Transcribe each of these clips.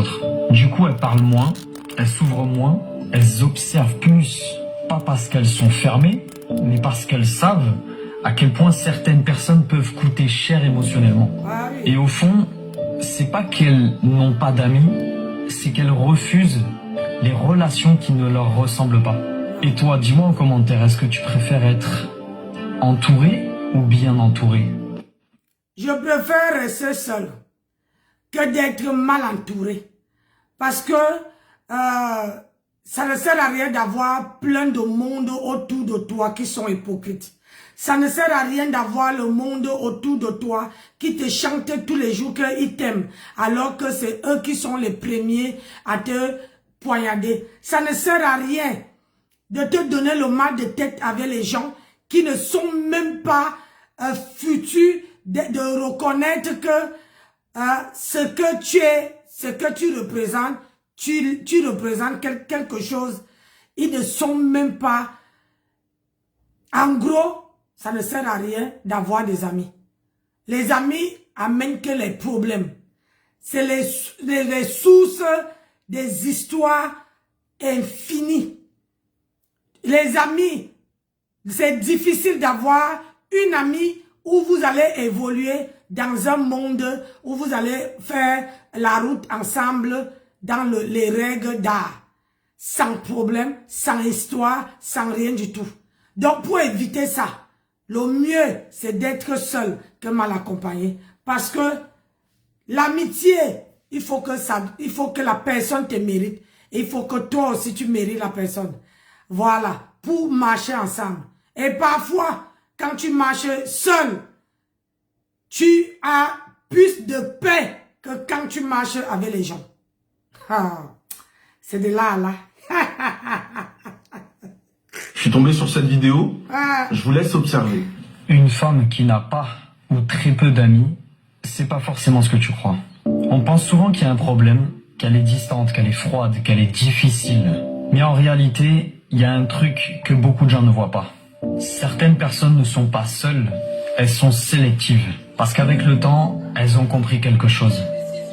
autres. Du coup, elles parlent moins, elles s'ouvrent moins, elles observent plus, pas parce qu'elles sont fermées, mais parce qu'elles savent à quel point certaines personnes peuvent coûter cher émotionnellement. Et au fond, c'est pas qu'elles n'ont pas d'amis, c'est qu'elles refusent les relations qui ne leur ressemblent pas. Et toi, dis-moi en commentaire, est-ce que tu préfères être entouré ou bien entouré? Je préfère rester seul que d'être mal entouré. Parce que ça ne sert à rien d'avoir plein de monde autour de toi qui sont hypocrites. Ça ne sert à rien d'avoir le monde autour de toi qui te chante tous les jours qu'ils t'aiment, alors que c'est eux qui sont les premiers à te poignarder. Ça ne sert à rien de te donner le mal de tête avec les gens qui ne sont même pas foutus de reconnaître que ce que tu es, ce que tu représentes, tu représentes quelque chose. Ils ne sont même pas... En gros, ça ne sert à rien d'avoir des amis. Les amis amènent que les problèmes. C'est les sources des histoires infinies. Les amis, c'est difficile d'avoir une amie où vous allez évoluer dans un monde où vous allez faire la route ensemble dans les règles d'art. Sans problème, sans histoire, sans rien du tout. Donc pour éviter ça, le mieux c'est d'être seul que mal accompagné. Parce que l'amitié, il faut que la personne te mérite. Et il faut que toi aussi tu mérites la personne. Voilà, pour marcher ensemble. Et parfois, quand tu marches seul, tu as plus de paix que quand tu marches avec les gens. Ah, c'est de là à là. Je suis tombé sur cette vidéo, je vous laisse observer. Une femme qui n'a pas ou très peu d'amis, c'est pas forcément ce que tu crois. On pense souvent qu'il y a un problème, qu'elle est distante, qu'elle est froide, qu'elle est difficile. Mais en réalité, il y a un truc que beaucoup de gens ne voient pas. Certaines personnes ne sont pas seules, elles sont sélectives. Parce qu'avec le temps, elles ont compris quelque chose.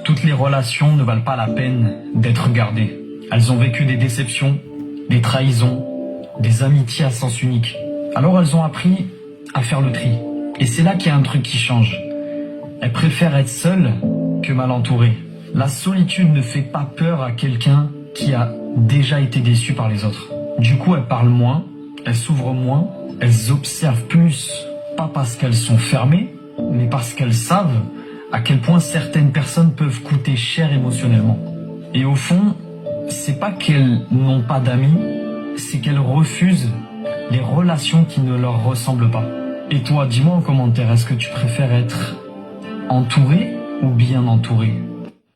Toutes les relations ne valent pas la peine d'être gardées. Elles ont vécu des déceptions, des trahisons, des amitiés à sens unique. Alors elles ont appris à faire le tri. Et c'est là qu'il y a un truc qui change. Elles préfèrent être seules que mal entourées. La solitude ne fait pas peur à quelqu'un qui a déjà été déçu par les autres. Du coup, elles parlent moins, elles s'ouvrent moins, elles observent plus, pas parce qu'elles sont fermées, mais parce qu'elles savent à quel point certaines personnes peuvent coûter cher émotionnellement. Et au fond, c'est pas qu'elles n'ont pas d'amis, c'est qu'elles refusent les relations qui ne leur ressemblent pas. Et toi, dis-moi en commentaire, est-ce que tu préfères être entouré ou bien entouré?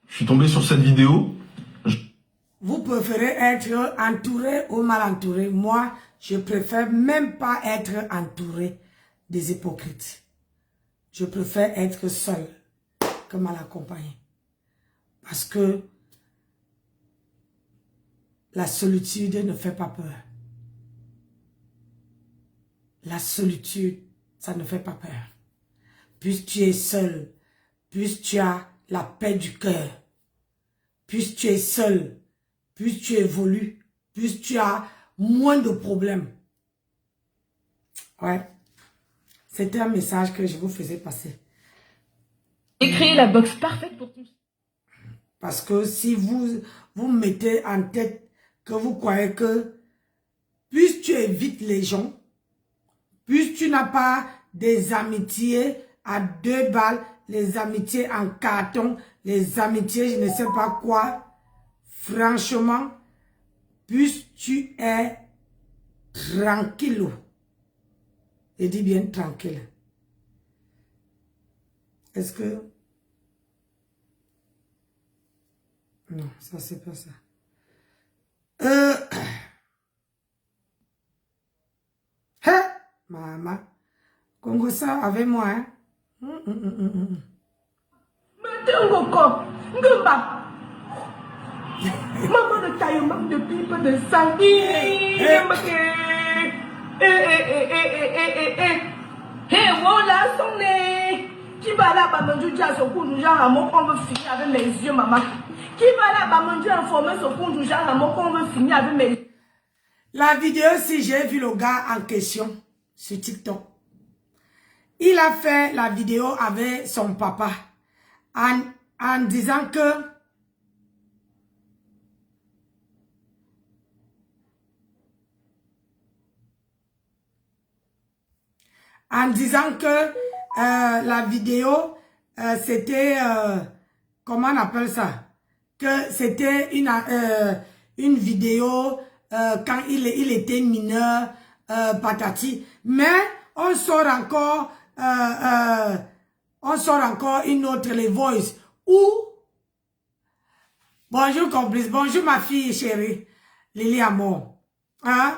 Je suis tombé sur cette vidéo. Vous préférez être entouré ou mal entouré? Moi, je préfère même pas être entouré des hypocrites. Je préfère être seul que mal accompagné. Parce que la solitude ne fait pas peur. La solitude, ça ne fait pas peur. Plus tu es seul, plus tu as la paix du cœur. Plus tu es seul, plus tu évolues, plus tu as moins de problèmes. Ouais. C'était un message que je vous faisais passer. Créer la box parfaite pour tout. Parce que si vous mettez en tête que vous croyez que plus tu évites les gens, plus tu n'as pas des amitiés à 2 balles, les amitiés en carton, les amitiés je ne sais pas quoi, franchement, plus tu es tranquille. Je dis bien tranquille. Est-ce que... Non, ça c'est pas ça. Maman, Congo ça avec moi, hein? Maman de taille manque de pipe de sang. Voilà son nez. Qui va aller à Bamandou dire à son compte du genre Ramon qu'on veut finir avec mes yeux, maman? Qui va aller à Bamandou informer son compte du genre Ramon qu'on veut finir avec mes yeux? La vidéo, si j'ai vu le gars en question sur TikTok, il a fait la vidéo avec son papa en disant que la vidéo, c'était, comment on appelle ça? Que c'était une vidéo quand il était mineur, patati. Mais on sort encore une autre, les voice, où, bonjour complice, bonjour ma fille chérie, Lily Amour, hein?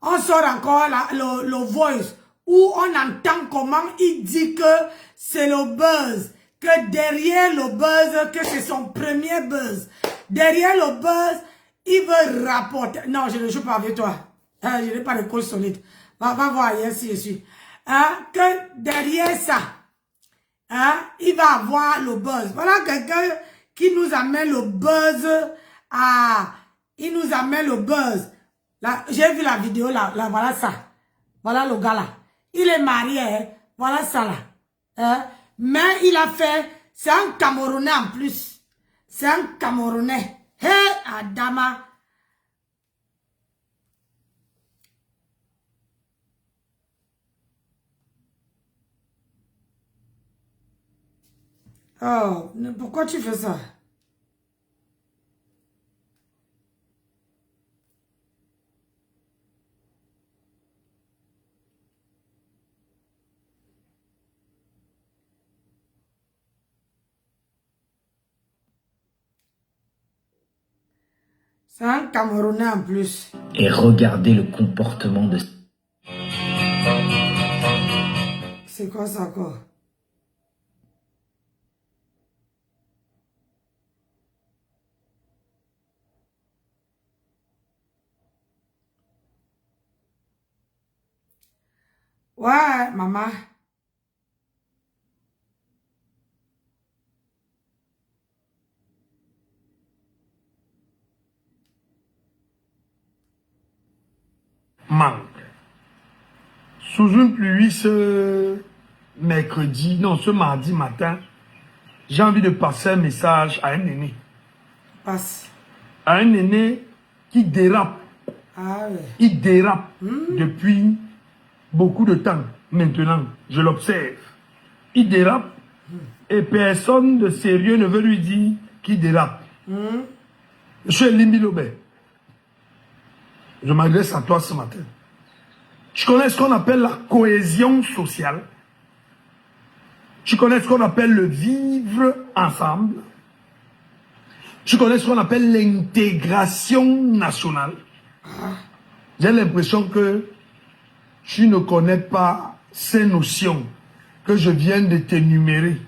On sort encore le voice, où on entend comment il dit que c'est le buzz, que derrière le buzz, que c'est son premier buzz. Derrière le buzz, il veut rapporter. Non, je ne joue pas avec toi. Je n'ai pas de cause solide. Va voir ici, je suis. Que derrière ça, il va avoir le buzz. Voilà quelqu'un qui nous amène le buzz il nous amène le buzz. Là, j'ai vu la vidéo là, voilà ça. Voilà le gars là. Il est marié, hein? Voilà ça là. Mais il a fait, c'est un Camerounais en plus. C'est un Camerounais. Hé, Adama. Oh, pourquoi tu fais ça? C'est un Camerounais en plus. Et regardez le comportement de... C'est quoi ça encore? Ouais, maman. Manque. Sous une pluie ce mardi matin, j'ai envie de passer un message à un aîné. Passe. À un aîné qui dérape. Ah ouais. Il dérape depuis beaucoup de temps. Maintenant, je l'observe. Il dérape et personne de sérieux ne veut lui dire qu'il dérape. Je suis Limbi Lobé. Je m'adresse à toi ce matin. Tu connais ce qu'on appelle la cohésion sociale? Tu connais ce qu'on appelle le vivre ensemble? Tu connais ce qu'on appelle l'intégration nationale? J'ai l'impression que tu ne connais pas ces notions que je viens de t'énumérer.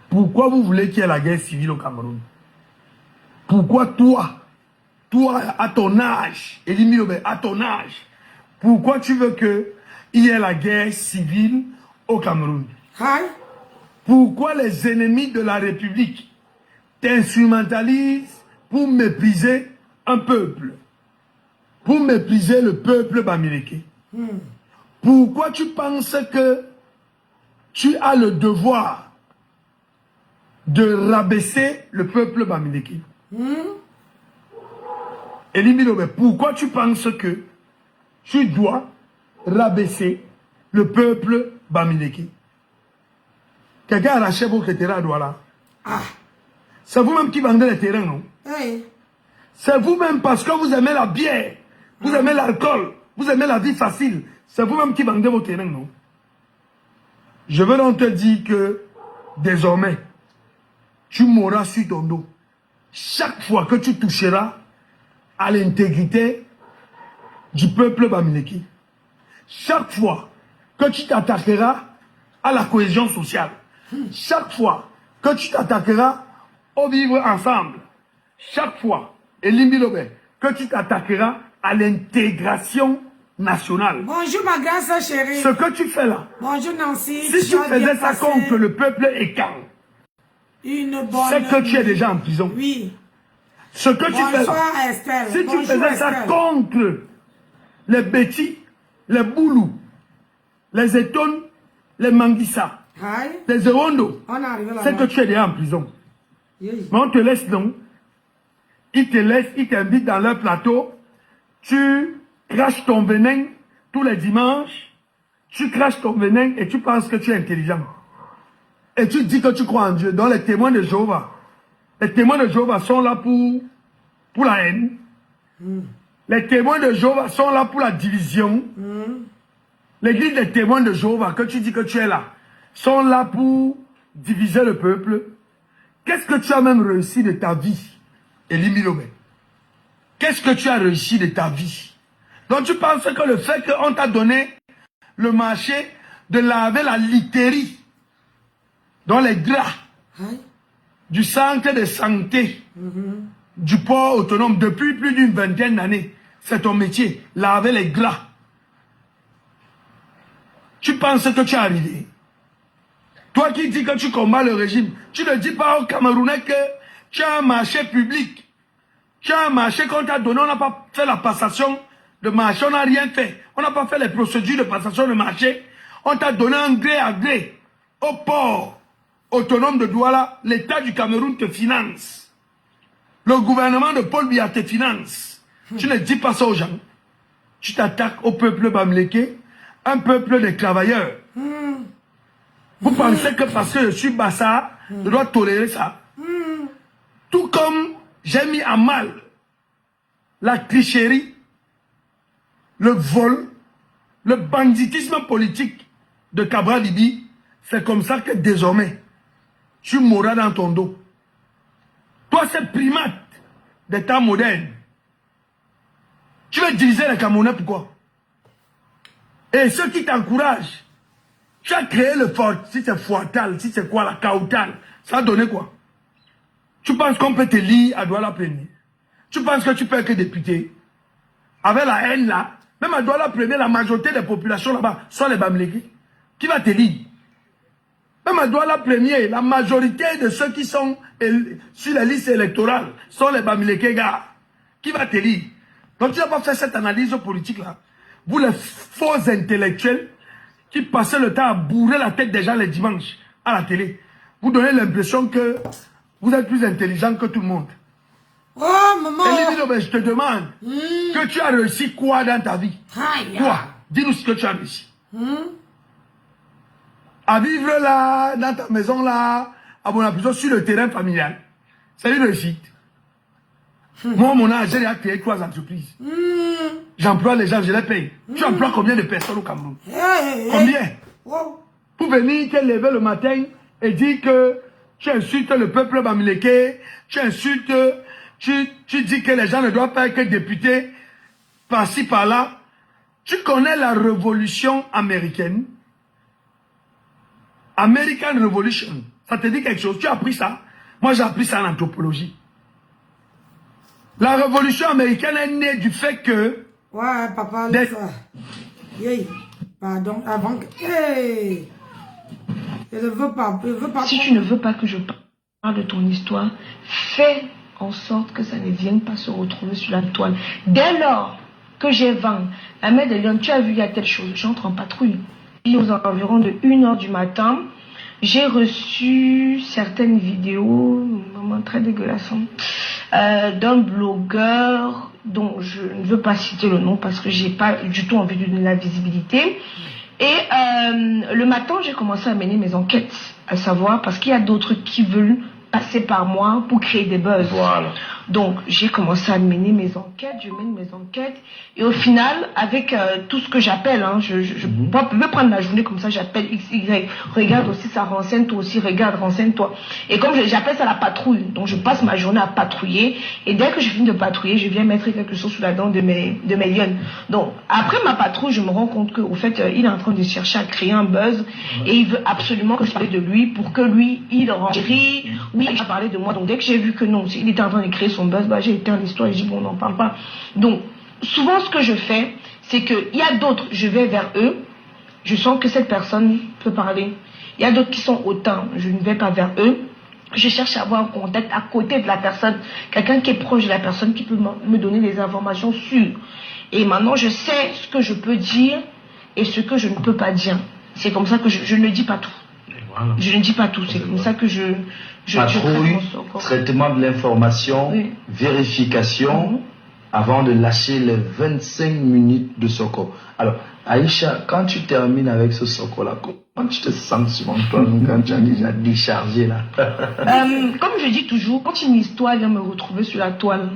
Pourquoi vous voulez qu'il y ait la guerre civile au Cameroun? Pourquoi toi, à ton âge, Elimi Lobé, à ton âge, pourquoi tu veux qu'il y ait la guerre civile au Cameroun? Pourquoi les ennemis de la République t'instrumentalisent pour mépriser un peuple? Pour mépriser le peuple bamileke? Pourquoi tu penses que tu as le devoir de rabaisser le peuple bamileke? Elimi Lobé, pourquoi tu penses que tu dois rabaisser le peuple bamileke? Quelqu'un a arraché votre terrain à Douala. C'est vous-même qui vendez les terrains, non? C'est vous-même parce que vous aimez la bière, vous aimez l'alcool, vous aimez la vie facile. C'est vous-même qui vendez vos terrains, non? Je veux donc te dire que désormais, tu mourras sur ton dos. Chaque fois que tu toucheras à l'intégrité du peuple bamileke, chaque fois que tu t'attaqueras à la cohésion sociale, chaque fois que tu t'attaqueras au vivre ensemble, chaque fois, Elimi Lobé, que tu t'attaqueras à l'intégration national. Bonjour ma grande soeur chérie. Ce que tu fais là, Bonjour Nancy. si tu faisais ça contre le peuple écan, une bonne c'est que tu es déjà en prison. Oui. Ce que tu fais là, Estelle. si tu faisais ça contre les Betty, les Boulou, les Eton, les Manguissa, les Ewondo, c'est que tu es déjà en prison. Mais on te laisse non. Ils te laissent, ils t'invitent dans leur plateau. Tu craches ton venin tous les dimanches. Tu craches ton venin et tu penses que tu es intelligent. Et tu dis que tu crois en Dieu. Donc les témoins de Jéhovah. Les témoins de Jéhovah sont là pour la haine. Les témoins de Jéhovah sont là pour la division. L'église des témoins de Jéhovah, que tu dis que tu es là, sont là pour diviser le peuple. Qu'est-ce que tu as même réussi de ta vie, Elie Milobé? Qu'est-ce que tu as réussi de ta vie? Donc tu penses que le fait qu'on t'a donné le marché de laver la literie dans les draps du centre de santé du port autonome depuis plus d'une vingtaine d'années, c'est ton métier, laver les draps. Tu penses que tu es arrivé? Toi qui dis que tu combats le régime, tu ne dis pas aux Camerounais que tu as un marché public. Tu as un marché qu'on t'a donné, on n'a pas fait la passation de marché, on n'a rien fait. On n'a pas fait les procédures de passation de marché. On t'a donné un gré à gré au port autonome de Douala. L'État du Cameroun te finance. Le gouvernement de Paul Biya te finance. Tu ne dis pas ça aux gens. Tu t'attaques au peuple bamléké, un peuple de travailleurs. Vous pensez que parce que je suis Bassa, je dois tolérer ça? Tout comme j'ai mis à mal la tricherie, le vol, le banditisme politique de Cabral Libi, c'est comme ça que désormais, tu mourras dans ton dos. Toi, c'est primate des temps modernes. Tu veux diviser les Camerounais, pourquoi? Et ceux qui t'encouragent, tu as créé le fort, si c'est Fouatal, si c'est quoi, la Kautal, ça a donné quoi? Tu penses qu'on peut te lire à Douala Premier? Tu penses que tu peux être député? Avec la haine là, même à Douala Premier, la majorité des populations là-bas sont les Bamlégués. Qui va te lire? Même à Douala Premier, la majorité de ceux qui sont sur la liste électorale sont les Bamlégués gars. Qui va te lire? Donc tu n'as pas fait cette analyse politique là. Vous les faux intellectuels qui passaient le temps à bourrer la tête des gens les dimanches à la télé. Vous donnez l'impression que vous êtes plus intelligent que tout le monde. Oh, maman! Elie, je te demande, que tu as réussi quoi dans ta vie? Quoi? Dis-nous ce que tu as réussi. À vivre là, dans ta maison là, à mon prison, sur le terrain familial. C'est une réussite. Moi, mon âge, j'ai créé 3 entreprises. J'emploie les gens, je les paye. Tu emploies combien de personnes au Cameroun? Combien? Pour venir te lever le matin et dire que tu insultes le peuple bamléké, tu insultes, tu dis que les gens ne doivent pas être que députés par-ci, par-là. Tu connais la révolution américaine? American Revolution. Ça te dit quelque chose? Tu as appris ça? Moi, j'ai appris ça en anthropologie. La révolution américaine est née du fait que... Ouais, papa, pardon, avant que... Hey. Je ne veux pas, Si tu ne veux pas que je parle de ton histoire, fais en sorte que ça ne vienne pas se retrouver sur la toile. Dès lors que j'ai 20, la mère de Lyon, tu as vu, il y a telle chose, j'entre en patrouille. Et aux environs de 1h du matin, j'ai reçu certaines vidéos, vraiment très dégueulasses, d'un blogueur dont je ne veux pas citer le nom parce que j'ai pas du tout envie de donner la visibilité. Et le matin, j'ai commencé à mener mes enquêtes, à savoir, parce qu'il y a d'autres qui veulent passer par moi pour créer des buzz. Voilà. Donc, j'ai commencé à mener mes enquêtes, je mène mes enquêtes. Et au final, avec tout ce que j'appelle, hein, je peux prendre la journée comme ça, j'appelle XY. Regarde aussi, ça renseigne, toi aussi, regarde, renseigne-toi. Et comme j'appelle ça la patrouille, donc je passe ma journée à patrouiller. Et dès que je finis de patrouiller, je viens mettre quelque chose sous la dent de mes lionnes. Donc, après ma patrouille, je me rends compte qu'au fait, il est en train de chercher à créer un buzz. Et il veut absolument que je parle de lui pour que lui, il renchérit. Oui, il a parlé de moi. Donc, dès que j'ai vu que non, il était en train de créer son buzz, bah, j'ai éteint l'histoire et j'ai dit bon, on n'en parle pas. Donc, souvent, ce que je fais, c'est qu'il y a d'autres, je vais vers eux, je sens que cette personne peut parler. Il y a d'autres qui sont autant, je ne vais pas vers eux. Je cherche à avoir un contact à côté de la personne, quelqu'un qui est proche de la personne, qui peut me donner des informations sûres. Et maintenant, je sais ce que je peux dire et ce que je ne peux pas dire. C'est comme ça que je ne dis pas tout. Voilà. Je ne dis pas tout, c'est comme ça que je patrouille, traitement de l'information, oui. Vérification, avant de lâcher les 25 minutes de Soko. Alors, Aïcha, quand tu termines avec ce Soko-là, comment tu te sens sur toi quand tu as déjà déchargé là? Comme je dis toujours, quand une histoire vient me retrouver sur la toile,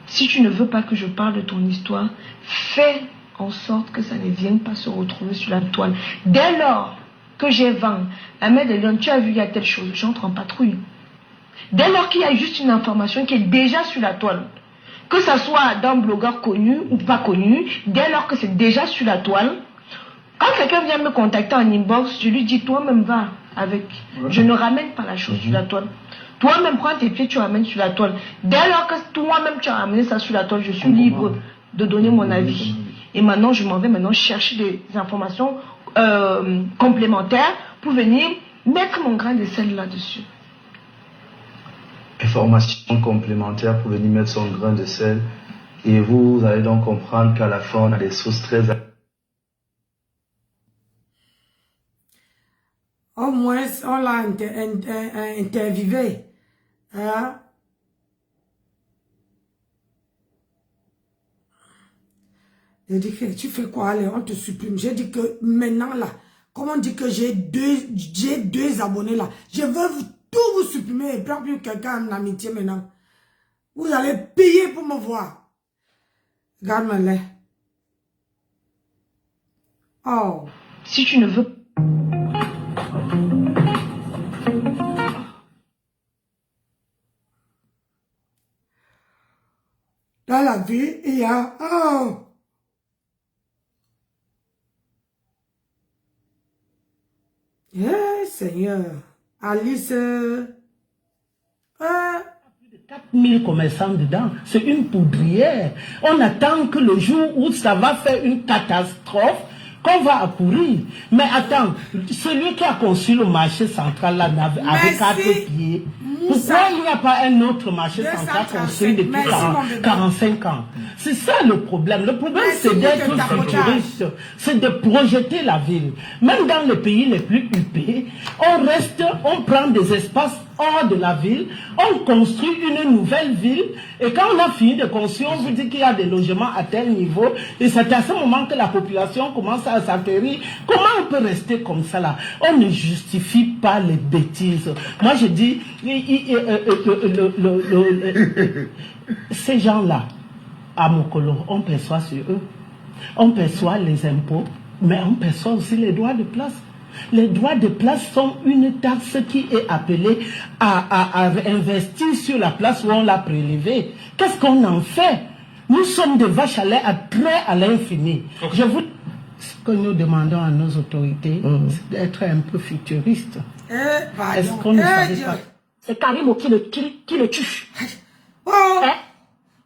si tu ne veux pas que je parle de ton histoire, fais en sorte que ça ne vienne pas se retrouver sur la toile. Dès lors que j'ai vent, Ahmed Elion, tu as vu, il y a telle chose, j'entre en patrouille. Dès lors qu'il y a juste une information qui est déjà sur la toile, que ce soit d'un blogueur connu ou pas connu, dès lors que c'est déjà sur la toile, quand quelqu'un vient me contacter en inbox, je lui dis, toi-même va avec. Je ne ramène pas la chose sur la toile. Toi-même prends tes pieds, tu ramènes sur la toile. Dès lors que toi-même tu as ramené ça sur la toile, je suis libre de donner mon avis. Et maintenant, je m'en vais maintenant chercher des informations complémentaires pour venir mettre mon grain de sel là-dessus. Information complémentaire pour venir mettre son grain de sel. Et vous allez donc comprendre qu'à la fin, on a des sources très... Au moins, on l'a interviewé. Hein? Il dit que tu fais quoi, allez, on te supprime. J'ai dit que maintenant là, comme on dit que j'ai deux abonnés là, je veux tout vous supprimer et prendre plus quelqu'un en amitié maintenant. Vous allez payer pour me voir. Regarde-moi là. Oh. Si tu ne veux dans la vie, il y a... Oh. Yeah, Seigneur. Alice... 4000 commerçants dedans. C'est une poudrière. On attend que le jour où ça va faire une catastrophe, qu'on va pourrir. Mais attends, celui qui a conçu le marché central là, avec 4 pieds, pourquoi il n'y a pas un autre marché central construit depuis 45 ans? C'est ça le problème. Le problème, c'est d'être futuriste, c'est de projeter la ville. Même dans les pays les plus huppés, on prend des espaces hors de la ville, on construit une nouvelle ville, et quand on a fini de construire, on vous dit qu'il y a des logements à tel niveau, et c'est à ce moment que la population commence à s'atterrir. Comment on peut rester comme ça là? On ne justifie pas les bêtises. Moi je dis, ces gens-là, à Mokolo, on perçoit sur eux. On perçoit les impôts, mais on perçoit aussi les droits de place. Les droits de place sont une taxe qui est appelée à investir sur la place où on l'a prélevée. Qu'est-ce qu'on en fait? Nous sommes des vaches à lait à l'infini. Okay. Ce que nous demandons à nos autorités, c'est d'être un peu futuriste. Est-ce qu'on ne savait pas? C'est Karimo qui le tue. Hein?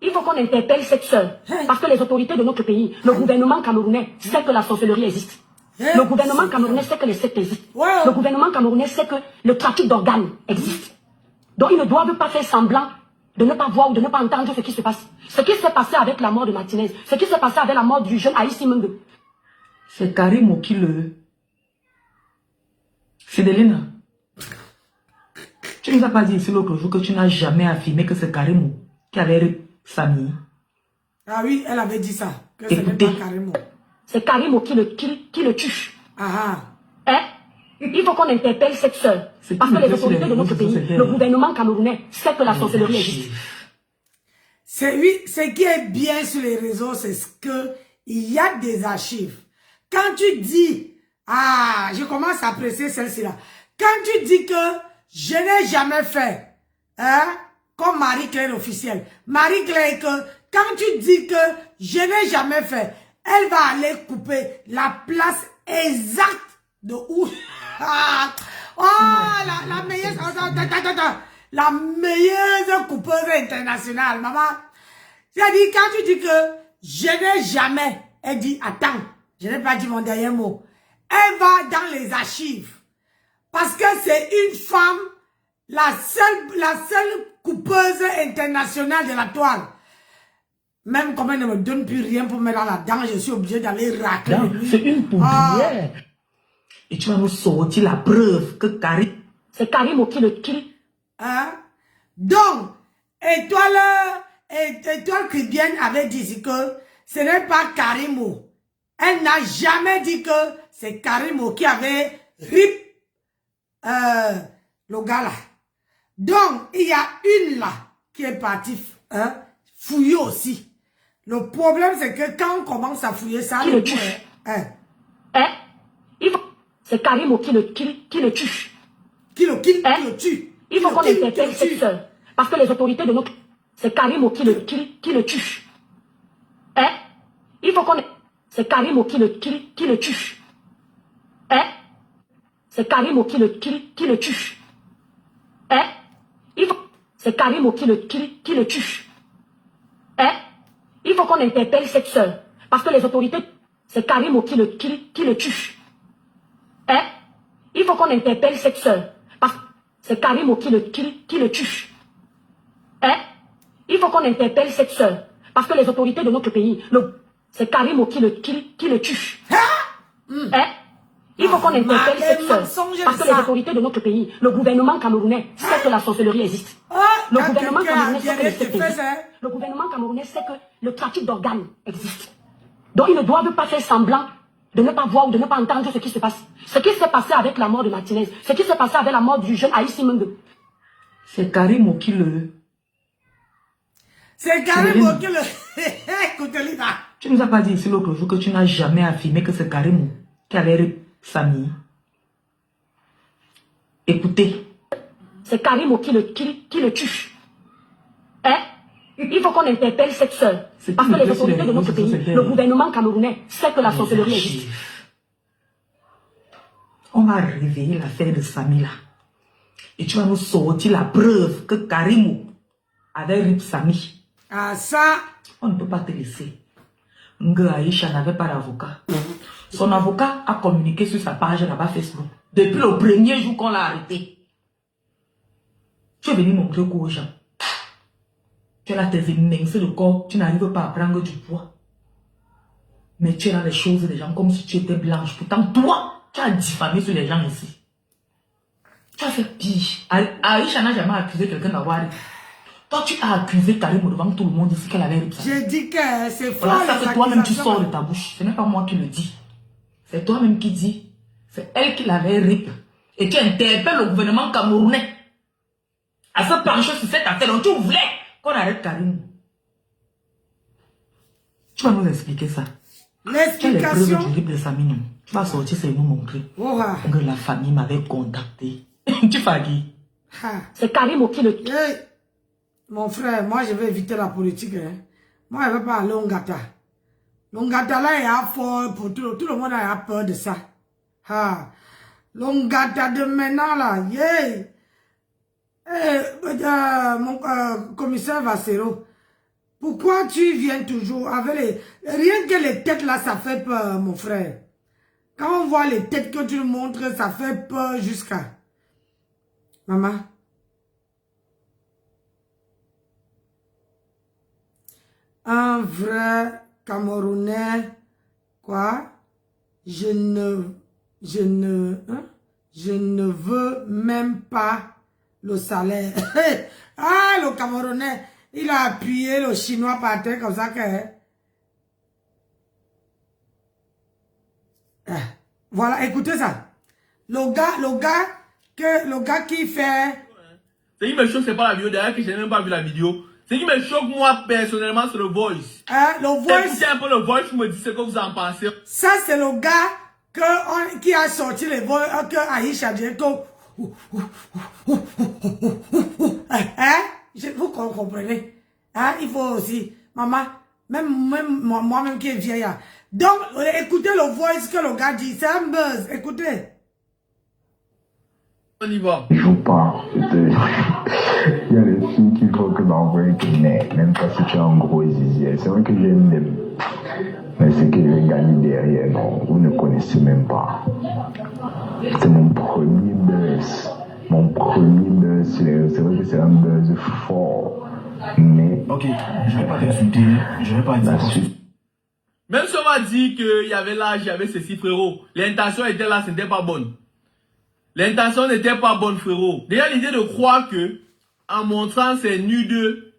Il faut qu'on interpelle cette sœur. Parce que les autorités de notre pays, le gouvernement camerounais, sait que la sorcellerie existe. Le gouvernement camerounais sait que les sectes existent. Le gouvernement camerounais sait que le trafic d'organes existe. Donc ils ne doivent pas faire semblant de ne pas voir ou de ne pas entendre ce qui se passe. Ce qui s'est passé avec la mort de Martinez, ce qui s'est passé avec la mort du jeune Aïssi Mende. C'est Karimo qui le... Fidelina, tu ne nous as pas dit ici l'autre jour que tu n'as jamais affirmé que c'est Karimo qui avait Samy. Ah oui, elle avait dit ça. Que ce n'est pas Karimo. C'est Karimo qui le tue. Ah. Hein? Il faut qu'on interpelle cette sœur. Parce que les autorités de notre pays, le gouvernement camerounais, sait que la sorcellerie existe. Oui, ce qui est bien sur les réseaux, c'est que il y a des archives. Quand tu dis, ah, je commence à apprécier celle-ci là. Quand tu dis que je n'ai jamais fait, hein, comme Marie-Claire officielle. Marie-Claire, quand tu dis que je n'ai jamais fait, elle va aller couper la place exacte de où. Ah, oh, la meilleure, la meilleure coupeuse internationale, maman. C'est-à-dire, quand tu dis que je n'ai jamais, elle dit, attends, je n'ai pas dit mon dernier mot. Elle va dans les archives. Parce que c'est une femme, la seule coupeuse internationale de la toile. Même comme elle ne me donne plus rien pour mettre là-dedans, je suis obligée d'aller racler. C'est une poudrière. Et tu vas nous sortir la preuve que Karim... C'est Karim qui le tue. Hein? Donc, Étoile Cubienne avait dit que ce n'est pas Karimo. Elle n'a jamais dit que c'est Karimo qui avait rip le gars là. Donc, il y a une là qui est partie fouiller aussi. Le problème, c'est que quand on commence à fouiller ça, qui le tue. C'est Karim qui le tue. Qui le tue. Qui le tue. Il faut qu'on interpelle cette soeur. Parce que les autorités de notre... C'est Karim qui le tue. Il faut qu'on... C'est Karim qui le tue. C'est Karim qui le tue. C'est Karim qui le tue. Il faut qu'on interpelle cette soeur. Parce que les autorités... C'est Karim qui le tue. Il faut qu'on interpelle cette soeur. Parce que c'est Karim qui le tue. Il faut qu'on interpelle cette soeur. Parce que les autorités de notre pays... C'est Karim qui le tue. Il faut qu'on interpelle cette soeur. Parce que les autorités de notre pays, le gouvernement camerounais sait que la sorcellerie existe. Le gouvernement camerounais sait que le secte existe. Le gouvernement camerounais sait que le trafic d'organes existe. Donc ils ne doivent pas faire semblant de ne pas voir ou de ne pas entendre ce qui se passe. Ce qui s'est passé avec la mort de Martinez, ce qui s'est passé avec la mort du jeune Aïs Simende. C'est Karim qui le... C'est Karim qui le... Écoutez-le là. Tu nous as pas dit ici l'autre jour que tu n'as jamais affirmé que c'est Karim qui avait Samy. Écoutez. C'est Karim qui le tue. Il faut qu'on interpelle cette soeur. Parce que les autorités de notre pays, le gouvernement camerounais sait que la sorcellerie existe. On va réveiller l'affaire de Samy là. Et tu vas nous sortir la preuve que Karim avait rip Samy. Ah ça. On ne peut pas te laisser. Nga Aïcha n'avait pas d'avocat. Son avocat a communiqué sur sa page là-bas Facebook. Depuis le premier jour qu'on l'a arrêté. Tu es venu montrer quoi aux gens? Tu es là, tes éminences de corps, tu n'arrives pas à prendre du poids. Mais tu es là les choses des gens comme si tu étais blanche. Pourtant, toi, tu as diffamé sur les gens ici. Tu as fait pire. Aïcha n'a jamais accusé quelqu'un d'avoir... Toi, tu as accusé Karim devant tout le monde ici qu'elle avait ripé. J'ai dit que c'est faux. Voilà, ça que toi-même tu sors de ta bouche. Ce n'est pas moi qui le dis. C'est toi-même qui dis. C'est elle qui l'avait ripé. Et tu interpelles le gouvernement camerounais à se pencher sur cette affaire. Donc tu voulais qu'on arrête Karim. Tu vas nous expliquer ça. L'explication. Quelle est preuve du rip de Samino? Tu vas sortir, c'est nous montrer. Que la famille m'avait contacté. Tu vas dire. C'est Karim qui le tue. Mon frère, moi je vais éviter la politique. Hein. Moi je ne vais pas aller au Ngata. L'Ongata là, il y a fort pour tout le monde a peur de ça. L'Ongata de maintenant là, mon commissaire Vassero, pourquoi tu viens toujours avec les... Rien que les têtes là, ça fait peur, mon frère. Quand on voit les têtes que tu nous montres, ça fait peur jusqu'à... Maman. Un vrai Camerounais, quoi? Je ne veux même pas le salaire. Ah, le Camerounais, il a appuyé le Chinois par terre comme ça que... Voilà, écoutez ça. Le gars qui fait... Ce qui me choque, c'est pas la vidéo. D'ailleurs, que je n'ai même pas vu la vidéo. Ce qui me choque, moi, personnellement, c'est le voice. Le voice... Écoutez un peu le voice, vous me dites ce que vous en pensez. Ça, c'est le gars qui a sorti les voix, que Aïcha dit que... Vous comprenez? Il faut aussi... Maman, même moi-même qui est vieille. Donc, écoutez le voice que le gars dit. C'est un buzz. Écoutez. On y va. Il faut pas. Il y a des filles qui trop que d'envoyer que même pas si tu es un gros zizi. C'est vrai que j'aime même. Mais ce que je vais gagner derrière, non, vous ne connaissez même pas. C'est mon premier buzz. Mon premier buzz, c'est vrai que c'est un buzz fort. Mais... Ok, je vais pas t'insulter, je vais pas dire. Même si on m'a dit qu'il y avait l'âge, il y avait ceci, frérot. L'intention était là, ce n'était pas bonne. L'intention n'était pas bonne, frérot. Déjà, l'idée de croire que, en montrant ses nudes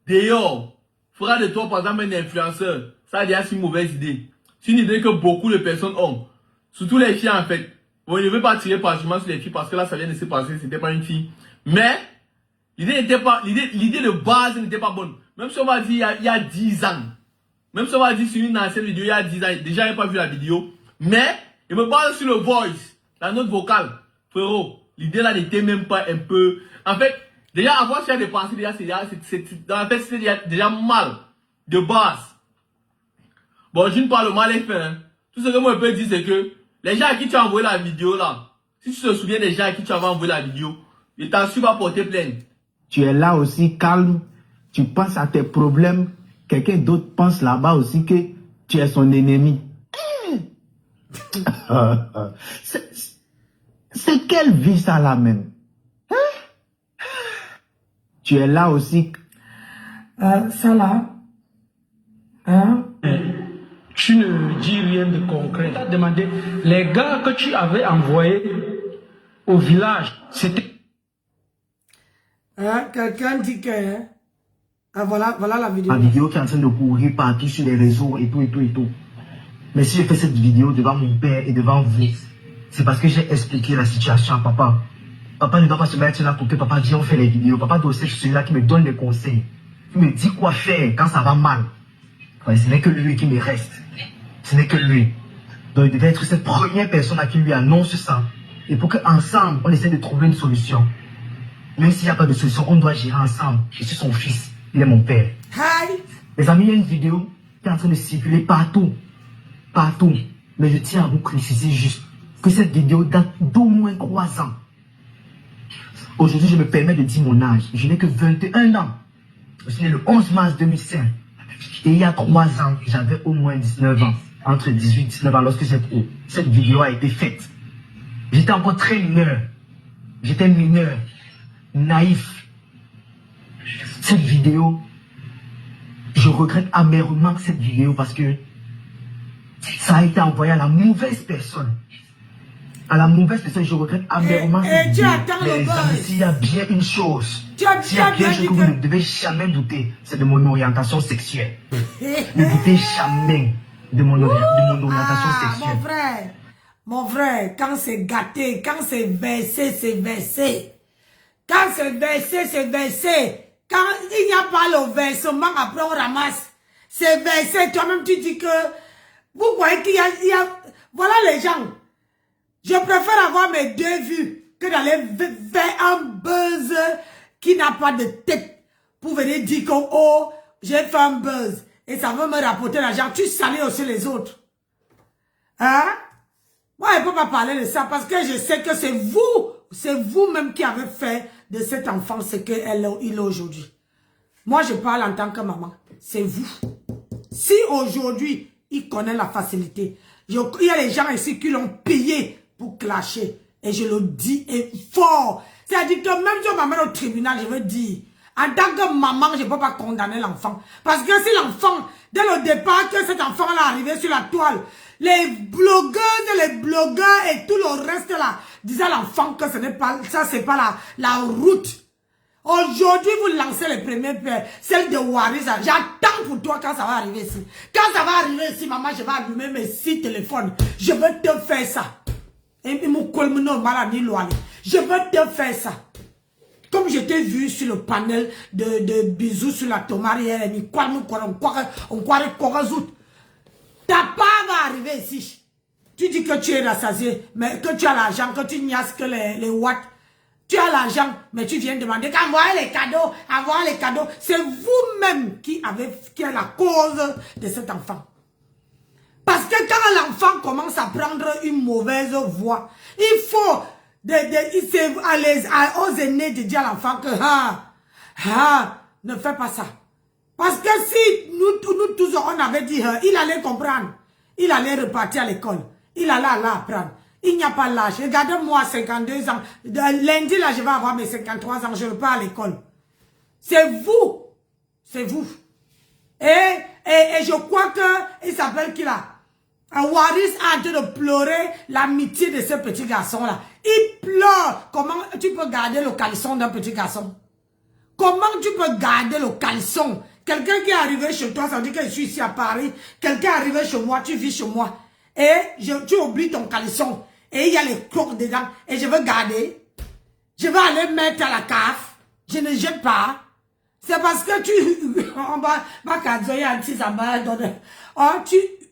dehors, fera de toi, par exemple, un influenceur. Ça, déjà, c'est une mauvaise idée. C'est une idée que beaucoup de personnes ont. Surtout les filles, en fait. Bon, je ne veux pas tirer particulièrement sur les filles parce que là, ça vient de se passer, c'était pas une fille. Mais, l'idée n'était pas, l'idée de base n'était pas bonne. Même si on m'a dit il y a 10 ans. Même si on m'a dit sur une ancienne vidéo il y a 10 ans. Déjà, je n'ai pas vu la vidéo. Mais, il me parle sur le voice, la note vocale. Frérot, l'idée là n'était même pas un peu... En fait, déjà, avoir fait des pensées, déjà, c'était déjà mal. De base. Bon, je ne parle mal les faits. Hein. Tout ce que moi je peux dire, c'est que les gens à qui tu as envoyé la vidéo là, si tu te souviens des gens à qui tu avais envoyé la vidéo, ils t'en su pas porter plainte. Tu es là aussi calme, tu penses à tes problèmes, quelqu'un d'autre pense là-bas aussi que tu es son ennemi. C'est quelle vie ça là même? Tu es là aussi. Ça là, hein? Tu ne dis rien de concret. Tu as demandé, les gars que tu avais envoyés au village, c'était... Hein? Quelqu'un dit que... Ah, voilà la vidéo. La vidéo qui est en train de courir partout sur les réseaux et tout. Mais si j'ai fait cette vidéo devant mon père et devant vous, c'est parce que j'ai expliqué la situation à papa. Papa ne doit pas se mettre là pour que papa dise on fait les vidéos. Papa doit aussi être celui-là qui me donne les conseils. Il me dit quoi faire quand ça va mal. Ouais, ce n'est que lui qui me reste. Ce n'est que lui. Donc il devait être cette première personne à qui lui annonce ça. Et pour qu'ensemble, on essaie de trouver une solution. Même s'il n'y a pas de solution, on doit gérer ensemble. Je suis son fils. Il est mon père. Hi. Les amis, il y a une vidéo qui est en train de circuler partout. Partout. Mais je tiens à vous préciser juste que cette vidéo date d'au moins 3 ans. Aujourd'hui, je me permets de dire mon âge. Je n'ai que 21 ans. Je suis né le 11 mars 2005. Et il y a 3 ans, j'avais au moins 19 ans. Entre 18 et 19 ans, lorsque cette vidéo a été faite. J'étais encore très mineur. J'étais mineur. Naïf. Cette vidéo, je regrette amèrement cette vidéo parce que ça a été envoyé à la mauvaise personne. À la mauvaise personne, je regrette amèrement cette vidéo. Mais s'il y a bien une chose, s'il y a bien une chose que vous ne devez jamais douter, c'est de mon orientation sexuelle. Ne doutez jamais de mon orientation sexuelle. Mon frère, quand c'est gâté, quand c'est versé, c'est versé. Quand c'est versé, c'est versé. Quand il n'y a pas le versement, après on ramasse. C'est versé. Toi-même, tu dis que... Vous voyez qu'il y a... Voilà les gens. Je préfère avoir mes 2 vues que d'aller faire un buzz qui n'a pas de tête. Pour venir dire que, oh, j'ai fait un buzz. Et ça veut me rapporter l'argent. Tu salis aussi les autres. Hein? Moi, je ne peux pas parler de ça parce que je sais que c'est vous-même qui avez fait de cet enfant ce qu'il est aujourd'hui. Moi, je parle en tant que maman. C'est vous. Si aujourd'hui, il connaît la facilité, il y a des gens ici qui l'ont payé pour clasher. Et je le dis fort. C'est-à-dire que même si on m'amène au tribunal, je veux dire, en tant que maman, je ne peux pas condamner l'enfant. Parce que si l'enfant, dès le départ, que cet enfant-là est arrivé sur la toile, les blogueuses, les blogueurs et tout le reste là, disaient à l'enfant que ce n'est pas, ça c'est pas la route. Aujourd'hui, vous lancez les premières paires, celle de Waris. J'attends pour toi quand ça va arriver ici. Quand ça va arriver ici, maman, je vais allumer mes 6 téléphones. Je veux te faire ça. Je veux te faire ça. Comme je t'ai vu sur le panel de bisous sur la tomate hier, on croirait Korazout. Ta part va arriver ici. Tu dis que tu es rassasié, mais que tu as l'argent, que tu niasses que les watts. Tu as l'argent, mais tu viens demander qu'envoyer les cadeaux, avoir les cadeaux. C'est vous-même qui est la cause de cet enfant. Parce que quand l'enfant commence à prendre une mauvaise voie, il faut aux aînés de dire à l'enfant que Ah, ne fais pas ça. Parce que si nous tous, on avait dit, il allait comprendre. Il allait repartir à l'école. Il allait apprendre. Il n'y a pas l'âge. Regardez-moi, 52 ans. Lundi, là, je vais avoir mes 53 ans. Je repars à l'école. C'est vous. C'est vous. Et je crois que, il s'appelle qui là? Waris a en train de pleurer l'amitié de ce petit garçon-là. Il pleure. Comment tu peux garder le caleçon d'un petit garçon? Comment tu peux garder le caleçon? Quelqu'un qui est arrivé chez toi, ça veut dire que je suis ici à Paris. Quelqu'un est arrivé chez moi, tu vis chez moi. Et tu oublies ton caleçon. Et il y a les crocs dedans. Et je veux garder. Je vais aller mettre à la cave. Je ne jette pas. C'est parce que tu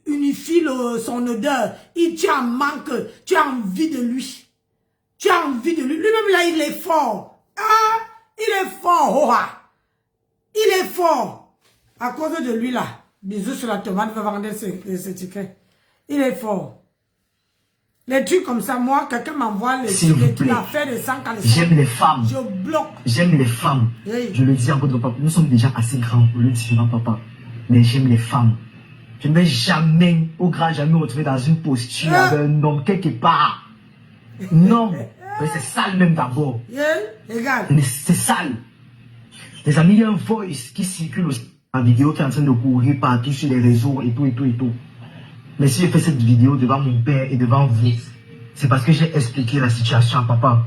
unifies son odeur. Tu en manques. Tu as envie de lui. Tu as envie de lui. Lui-même là, il est fort. Ah, il est fort. Oh, ah. Il est fort. À cause de lui là. Bisous sur la tomate, va vendre ses tickets. Il est fort. Les trucs comme ça, moi, quelqu'un m'envoie l'affaire de 100 caleçons. J'aime les femmes. Je bloque. J'aime les femmes. Oui. Je le dis à votre papa. Nous sommes déjà assez grands pour le dire à papa. Mais j'aime les femmes. Je ne vais jamais, au grand jamais, me retrouver dans une posture avec un homme quelque part. Non. Mais c'est sale même d'abord. Regarde. C'est sale. Les amis, il y a un voice qui circule aussi en vidéo qui est en train de courir partout sur les réseaux et tout. Mais si j'ai fait cette vidéo devant mon père et devant vous, c'est parce que j'ai expliqué la situation à papa.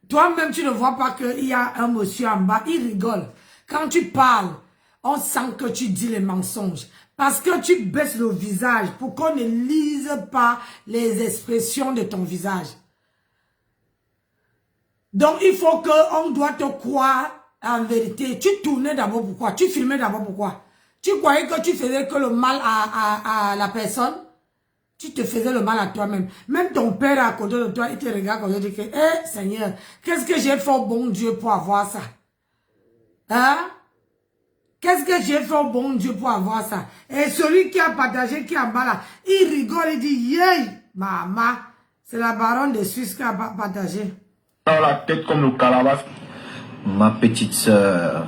Toi-même, tu ne vois pas qu'il y a un monsieur en bas, il rigole. Quand tu parles, on sent que tu dis les mensonges. Parce que tu baisses le visage pour qu'on ne lise pas les expressions de ton visage. Donc, il faut qu'on doit te croire en vérité. Tu tournais d'abord pourquoi? Tu filmais d'abord pourquoi? Tu croyais que tu faisais que le mal à la personne? Tu te faisais le mal à toi-même. Même ton père à côté de toi, il te regarde comme il dit que, eh, Seigneur, qu'est-ce que j'ai fait au bon Dieu pour avoir ça? Hein? Qu'est-ce que j'ai fait au bon Dieu pour avoir ça? Et celui qui a partagé, qui est en bas là, il rigole, il dit, yey, maman, c'est la baronne de Suisse qui a partagé. Dans la tête comme le calabash. Ma petite sœur.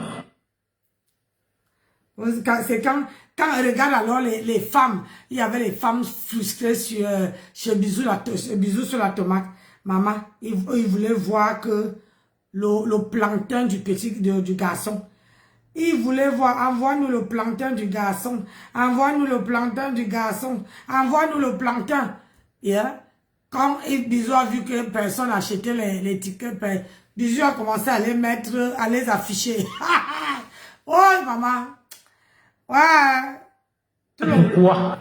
C'est quand on regarde alors les femmes, il y avait les femmes frustrées sur Bisous sur la tomate. Maman, ils voulaient voir que le plancton du du garçon. Ils voulaient voir, envoie-nous le plancton du garçon. Envoie-nous le plancton du garçon. Envoie-nous le plancton. Yeah. Quand Bisous a vu que personne n'achetait les tickets, Bisous a commencé à les mettre, à les afficher. Oh, maman. Ouais. Pourquoi?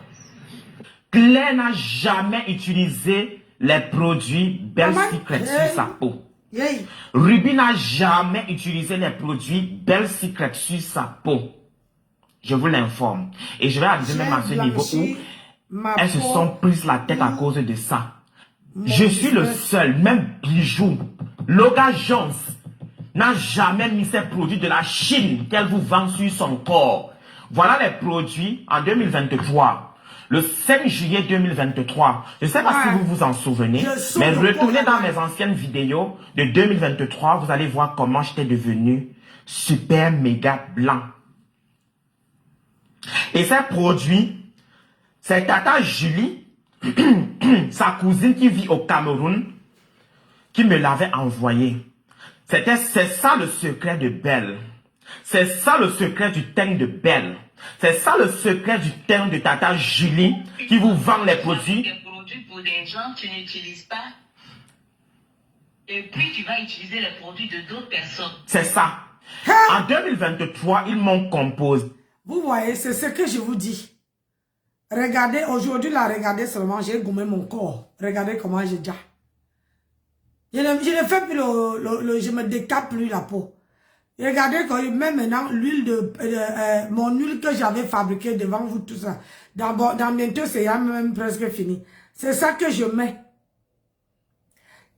Claire n'a jamais utilisé les produits Belle Secret sur sa peau. Ruby n'a jamais utilisé les produits Belle Secret sur sa peau. Je vous l'informe. Et je vais arriver même à ce niveau où elles se sont prises la tête à cause de ça. Je suis le seul, même Bijou, Loga Jones n'a jamais mis ces produits de la Chine qu'elle vous vend sur son corps. Voilà les produits en 2023. Le 5 juillet 2023. Je ne sais pas si vous vous en souvenez, mais retournez dans mes anciennes vidéos de 2023, vous allez voir comment j'étais devenu super méga blanc. Et ces produits, c'est Tata Julie, sa cousine qui vit au Cameroun, qui me l'avait envoyé. C'est ça le secret de Belle. C'est ça le secret du teint de Belle. C'est ça le secret du teint de Tata Julie qui vous vend les produits. Des produits pour des gens que tu n'utilises pas. Et puis tu vas utiliser les produits de d'autres personnes. C'est ça. En 2023, ils m'ont composé. Vous voyez, c'est ce que je vous dis. Regardez, aujourd'hui, là, regardez seulement, j'ai gommé mon corps. Regardez comment j'ai déjà. Je ne fais plus je me décape plus la peau. Regardez, même maintenant, l'huile mon huile que j'avais fabriquée devant vous, tout ça. Dans bientôt, c'est même presque fini. C'est ça que je mets.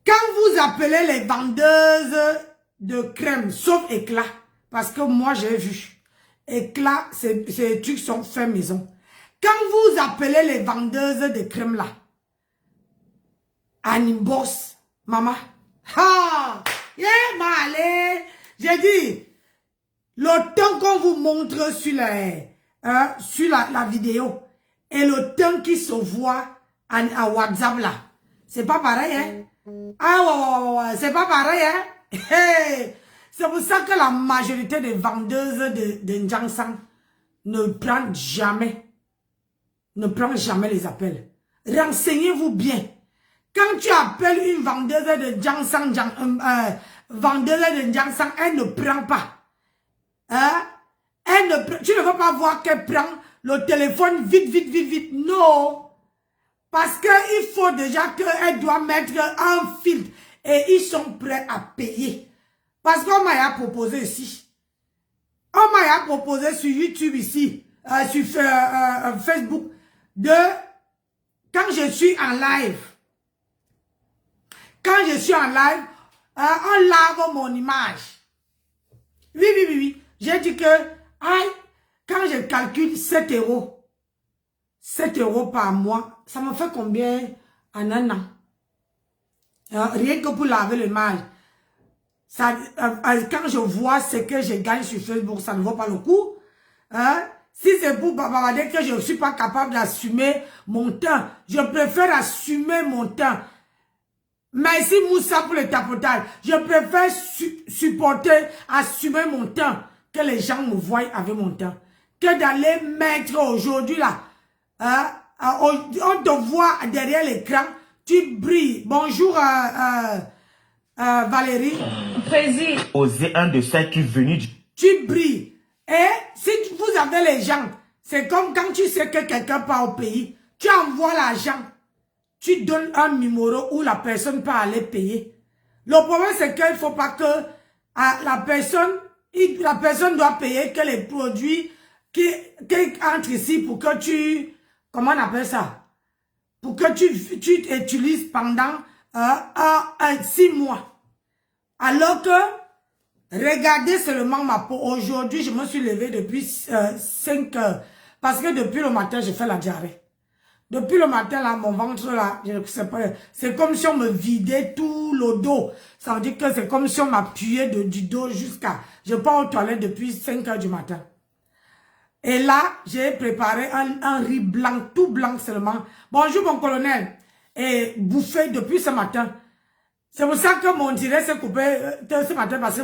Quand vous appelez les vendeuses de crème, sauf Éclat, parce que moi, j'ai vu. Éclat, ces trucs sont faits maison. Quand vous appelez les vendeuses de crème là, Animbos, maman, ha, yeah, malé, J'ai dit, le temps qu'on vous montre sur la vidéo et le temps qui se voit à WhatsApp là, c'est pas pareil, hein? Ah ouais, c'est pas pareil, hein? Hey. C'est pour ça que la majorité des vendeuses de N'Djangsang ne prennent jamais les appels. Renseignez-vous bien. Quand tu appelles une vendeuse de N'Djangsang, elle ne prend pas. Hein? Tu ne veux pas voir qu'elle prend le téléphone vite. Non. Parce qu'il faut déjà qu'elle doit mettre un filtre. Et ils sont prêts à payer. Parce qu'on m'a proposé ici. On m'a proposé sur YouTube ici. Sur Facebook. Quand je suis en live. Quand je suis en live. On lave mon image. Oui. J'ai dit que, quand je calcule 7 €, 7 € par mois, ça me fait combien en un an? Rien que pour laver l'image. Quand je vois ce que je gagne sur Facebook, ça ne vaut pas le coup. Si c'est pour bavarder que je ne suis pas capable d'assumer mon temps, je préfère assumer mon temps. Merci Moussa pour le tapotage. Je préfère assumer mon temps, que les gens me voient avec mon temps, que d'aller mettre aujourd'hui là. On te voit derrière l'écran, tu brilles. Bonjour Valérie. Président. Oser un de ceux qui est venu. Tu brilles. Et si vous avez les gens, c'est comme quand tu sais que quelqu'un part au pays, tu envoies l'argent. Tu donnes un numéro où la personne peut aller payer. Le problème, c'est qu'il ne faut pas que la personne doit payer que les produits qui entrent ici pour que tu... Comment on appelle ça? Pour que tu utilises pendant 6 mois. Alors que, regardez seulement ma peau. Aujourd'hui, je me suis levée depuis 5 heures. Parce que depuis le matin, je fais la diarrhée. Depuis le matin, là, mon ventre, là, je ne sais pas, c'est comme si on me vidait tout le dos. Ça veut dire que c'est comme si on m'appuyait du dos jusqu'à... Je pars aux toilettes depuis 5 heures du matin. Et là, j'ai préparé un riz blanc, tout blanc seulement. Bonjour, mon colonel. Et bouffé depuis ce matin. C'est pour ça que mon direct s'est coupé ce matin, parce que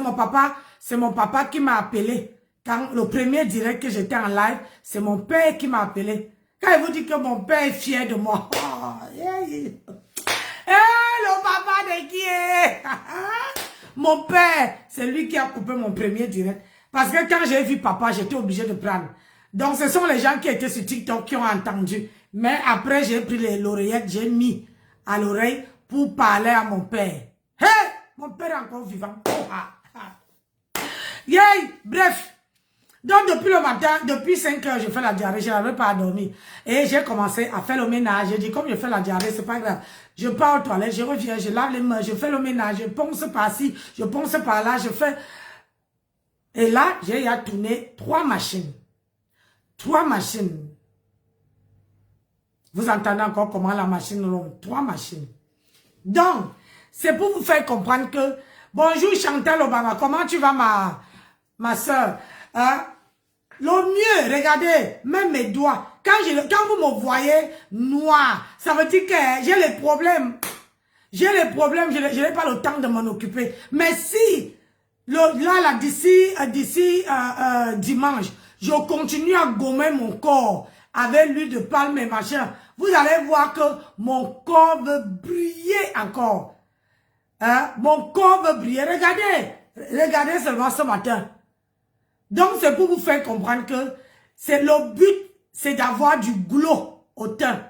c'est mon papa qui m'a appelé. Quand le premier direct que j'étais en live, c'est mon père qui m'a appelé. Quand il vous dit que mon père est fier de moi. Le papa de qui est? Mon père, c'est lui qui a coupé mon premier direct. Parce que quand j'ai vu papa, j'étais obligé de prendre. Donc ce sont les gens qui étaient sur TikTok qui ont entendu. Mais après, j'ai pris l'oreillette, j'ai mis à l'oreille pour parler à mon père. Hey! Mon père est encore vivant. Bref. Donc, depuis le matin, depuis 5 heures, je fais la diarrhée, je n'avais pas dormi. Et j'ai commencé à faire le ménage. J'ai dit, comme je fais la diarrhée, c'est pas grave. Je pars aux toilettes, je reviens, je lave les mains, je fais le ménage, je ponce par-ci, je ponce par-là, je fais... Et là, j'ai à tourner 3 machines. 3 machines. Vous entendez encore comment la machine ronde? 3 machines. Donc, c'est pour vous faire comprendre que... Bonjour Chantal Obama, comment tu vas ma soeur? Le mieux, regardez, même mes doigts, quand vous me voyez noir, ça veut dire que j'ai les problèmes. J'ai les problèmes, je n'ai pas le temps de m'en occuper. Mais si, d'ici dimanche, je continue à gommer mon corps avec l'huile de palme et machin, vous allez voir que mon corps veut briller encore. Mon corps veut briller. Regardez seulement ce matin. Donc, c'est pour vous faire comprendre que le but, c'est d'avoir du glow au teint.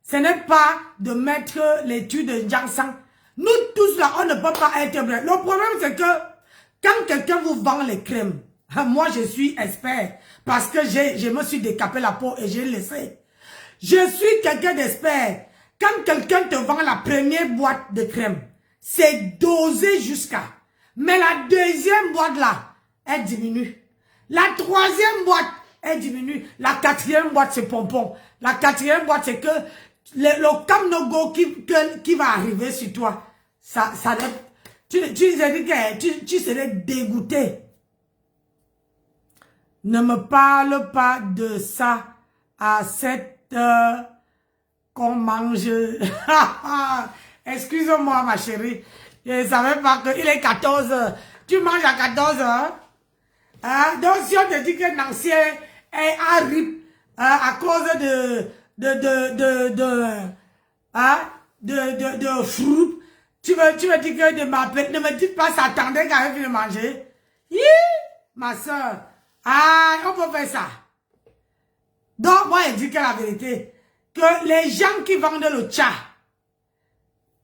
Ce n'est pas de mettre l'étude de N'Djangsang. Nous tous là, on ne peut pas être vrai. Le problème, c'est que quand quelqu'un vous vend les crèmes, moi, je suis expert parce que je me suis décapé la peau et j'ai laissé. Je suis quelqu'un d'expert. Quand quelqu'un te vend la première boîte de crème, c'est dosé jusqu'à. Mais la deuxième boîte là, elle diminue. La troisième boîte, elle diminue. La quatrième boîte, c'est pompon. La quatrième boîte, c'est que le Camnogo qui va arriver sur toi, tu serais dégoûté. Ne me parle pas de ça à cette heure qu'on mange. Excuse-moi, ma chérie. Je ne savais pas qu'il est 14 heures. Tu manges à 14 heures. Hein? Donc, si on te dit que Nancy est à RIP à cause de fruits, tu me dis que de m'appeler. Ne me dites pas, ça attendait quand même de manger. Hi, ma soeur. Ah, on peut faire ça. Donc, moi, je dis que la vérité, que les gens qui vendent le tcha,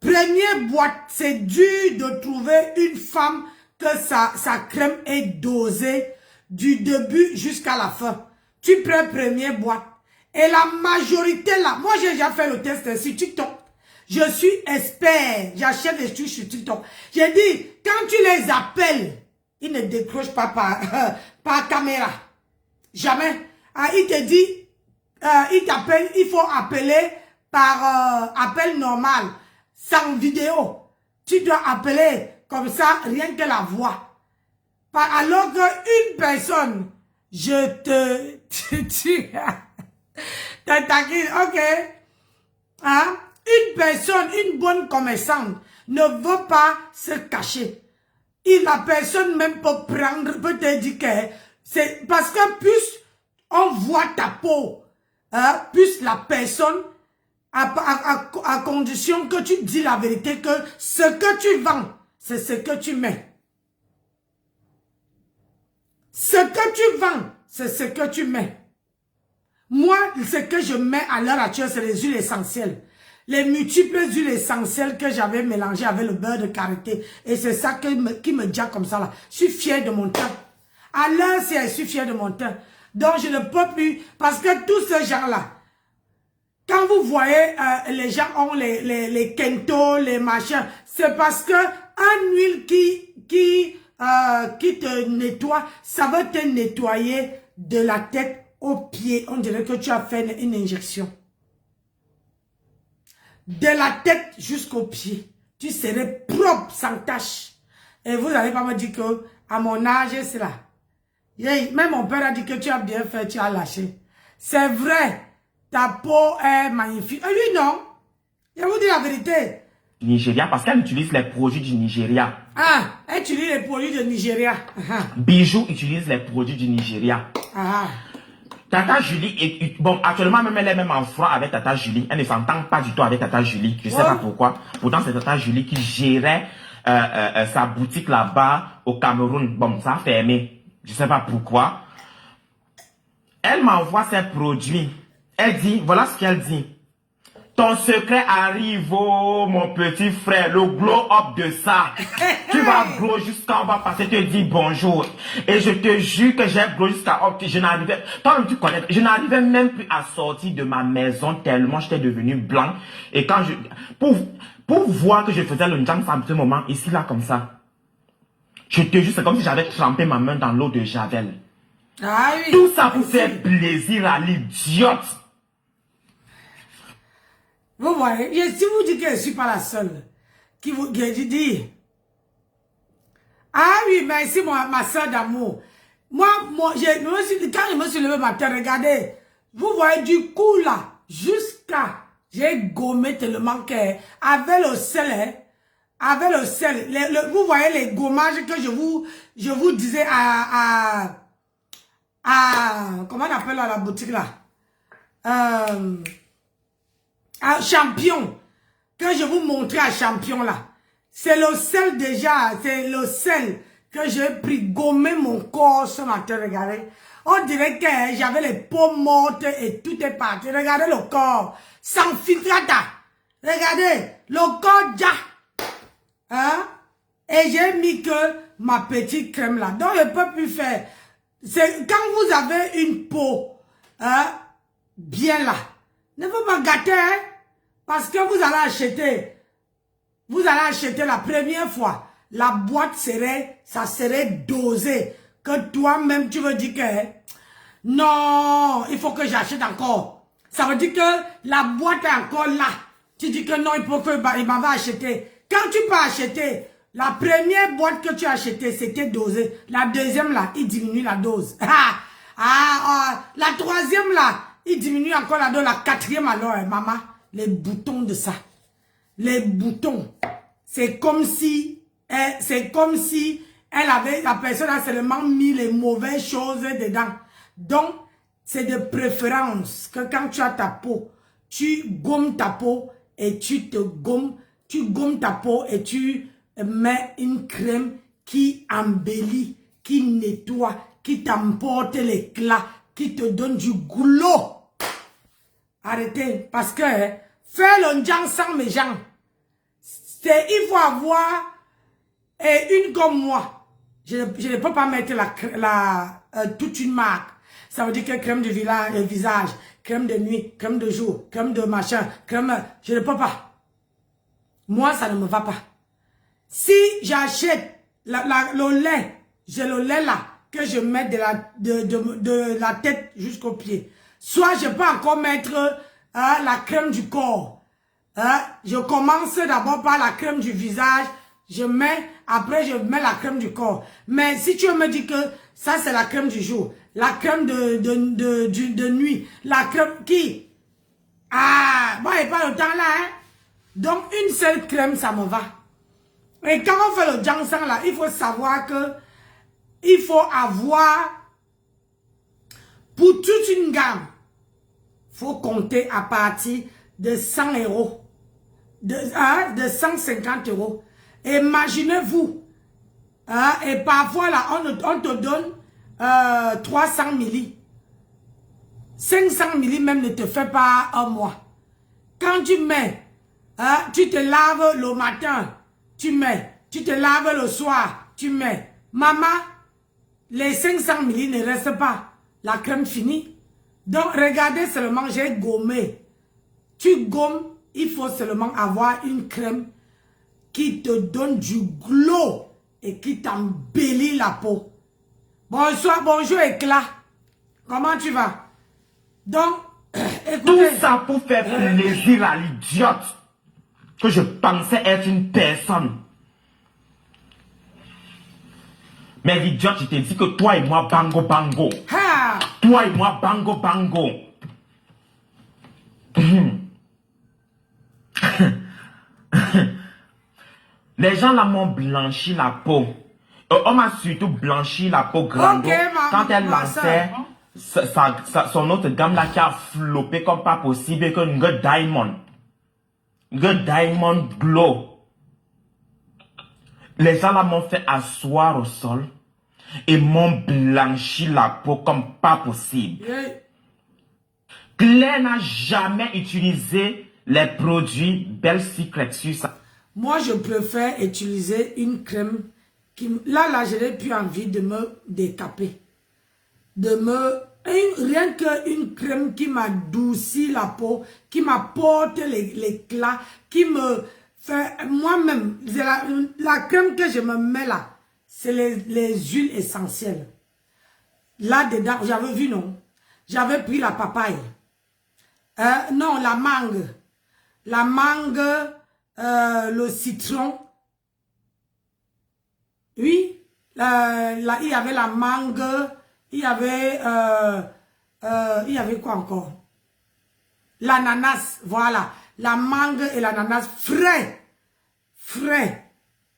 première boîte, c'est dur de trouver une femme que sa crème est dosée du début jusqu'à la fin. Tu prends première boîte. Et la majorité là, moi j'ai déjà fait le test sur TikTok. Je suis expert. J'achète des trucs sur TikTok. J'ai dit, quand tu les appelles, ils ne décrochent pas par caméra. Jamais. Ah, il te dit, il t'appelle, il faut appeler par appel normal, sans vidéo. Tu dois appeler comme ça, rien que la voix. Alors qu'une personne, je te taquine, ok. Hein? Une personne, une bonne commerçante, ne veut pas se cacher. Et la personne même peut te dire que c'est parce que plus on voit ta peau, hein, plus la personne, à condition que tu dis la vérité, que ce que tu vends, c'est ce que tu mets. Ce que tu vends, c'est ce que tu mets. Moi, ce que je mets à l'heure actuelle, c'est les huiles essentielles. Les multiples huiles essentielles que j'avais mélangées avec le beurre de karité. Et c'est ça qui me dit comme ça là. Je suis fière de mon teint. À l'heure, je suis fière de mon teint. Donc, je ne peux plus. Parce que tous ces gens-là, quand vous voyez, les gens ont les kentos, les machins, c'est parce que un huile qui te nettoie, ça va te nettoyer de la tête aux pieds. On dirait que tu as fait une injection. De la tête jusqu'aux pieds. Tu serais propre, sans tache. Et vous n'allez pas me dire que à mon âge, c'est là. Même mon père a dit que tu as bien fait, tu as lâché. C'est vrai. Ta peau est magnifique. Et lui, non. Je vous dis la vérité. Nigeria, parce qu'elle utilise les produits du Nigeria. Ah, elle utilise les produits du Nigeria. Bijou utilise les produits du Nigeria. Tata Julie, bon, actuellement, même elle est même en froid avec Tata Julie. Elle ne s'entend pas du tout avec Tata Julie. Je ne sais pas pourquoi. Pourtant, c'est Tata Julie qui gérait sa boutique là-bas au Cameroun. Bon, ça a fermé. Je ne sais pas pourquoi. Elle m'envoie ses produits. Elle dit, voilà ce qu'elle dit. Ton secret arrive, oh, mon petit frère, le glow-up de ça. Tu vas glow jusqu'à on va passer te dire bonjour. Et je te jure que j'ai glow jusqu'à je n'arrivais, toi tu connais, je n'arrivais même plus à sortir de ma maison tellement j'étais devenu blanc. Et quand pour voir que je faisais le jam à ce moment, ici là comme ça, je te jure, c'est comme si j'avais trempé ma main dans l'eau de Javel. Ah oui. Tout ça pour faire plaisir à l'idiote. Vous voyez, si vous dites que je ne suis pas la seule qui vous dit, ah oui, merci ma soeur d'amour. Moi, quand je me suis levé matin, regardez, vous voyez du coup là, jusqu'à, j'ai gommé tellement que, avec le sel, vous voyez les gommages que je vous disais comment on appelle la boutique là? À Champion, que je vous montrais à Champion là, c'est le sel déjà, c'est le sel que j'ai pris, gommé mon corps ce matin, regardez. On dirait que j'avais les peaux mortes et tout est parti. Regardez le corps, sans filtrata. Regardez, le corps déjà. Hein? Et j'ai mis que ma petite crème là. Donc je ne peux plus faire. C'est quand vous avez une peau, hein, bien là. Ne faut pas gâter, hein, parce que vous allez acheter la première fois, la boîte ça serait dosé, que toi-même tu veux dire que, non, il faut que j'achète encore. Ça veut dire que la boîte est encore là. Tu dis que non, il faut que il m'en va acheter. Quand tu peux acheter, La première boîte que tu as achetée, c'était dosé. La deuxième, là, il diminue la dose. La troisième, là, il diminue encore la dose. La quatrième, alors, maman, les boutons de ça. Les boutons. C'est comme si la personne a seulement mis les mauvaises choses dedans. Donc, c'est de préférence que quand tu as ta peau, tu gommes ta peau et tu gommes ta peau et tu mets une crème qui embellit, qui nettoie, qui t'emporte l'éclat, qui te donne du glow. Arrêtez, parce que faire le gens sans mes gens, il faut avoir une comme moi. Je ne peux pas mettre toute une marque. Ça veut dire que crème de visage, crème de nuit, crème de jour, crème de machin, crème... Je ne peux pas. Moi, ça ne me va pas. Si j'achète le lait, j'ai le lait là, que je mets de la tête jusqu'au pied. Soit je peux encore mettre la crème du corps. Je commence d'abord par la crème du visage, après je mets la crème du corps. Mais si tu me dis que ça c'est la crème du jour, la crème de nuit, la crème qui... bon, il n'y a pas le temps là, hein. Donc une seule crème, ça me va. Et quand on fait le ginseng là, il faut savoir que il faut avoir, pour toute une gamme, il faut compter à partir de 100 €. De 150 €. Imaginez-vous. Et parfois, là, on te donne 300 milli. 500 milli même ne te fait pas un mois. Quand tu mets, tu te laves le matin, tu mets. Tu te laves le soir, tu mets. Maman, les 500 milli ne restent pas. La crème finie. Donc, regardez seulement, j'ai gommé. Tu gommes. Il faut seulement avoir une crème qui te donne du glow et qui t'embellit la peau. Bonsoir, bonjour éclat. Comment tu vas? Donc, écoutez. Tout ça pour faire plaisir à l'idiote que je pensais être une personne. Mais l'idiote, je t'ai dit que toi et moi, bango bango. Ha! Toi et moi, bango bango. Les gens là m'ont blanchi la peau. On m'a surtout blanchi la peau grande. Quand elle lançait son autre gamme là qui a floppé comme pas possible, que une diamond. Une diamond glow. Les gens là m'ont fait asseoir au sol et m'ont blanchi la peau comme pas possible. Claire n'a jamais utilisé les produits Belle Secret sur ça. Moi, je préfère utiliser une crème qui... Là, je n'ai plus envie de me décaper. Rien qu'une crème qui m'adoucit la peau, qui m'apporte l'éclat, qui me fait... Moi-même, la crème que je me mets là, c'est les huiles essentielles. Là-dedans, j'avais vu, non? J'avais pris la papaye. Non, la mangue. La mangue... le citron, oui, il y avait la mangue, il y avait quoi encore? L'ananas, voilà, la mangue et l'ananas frais,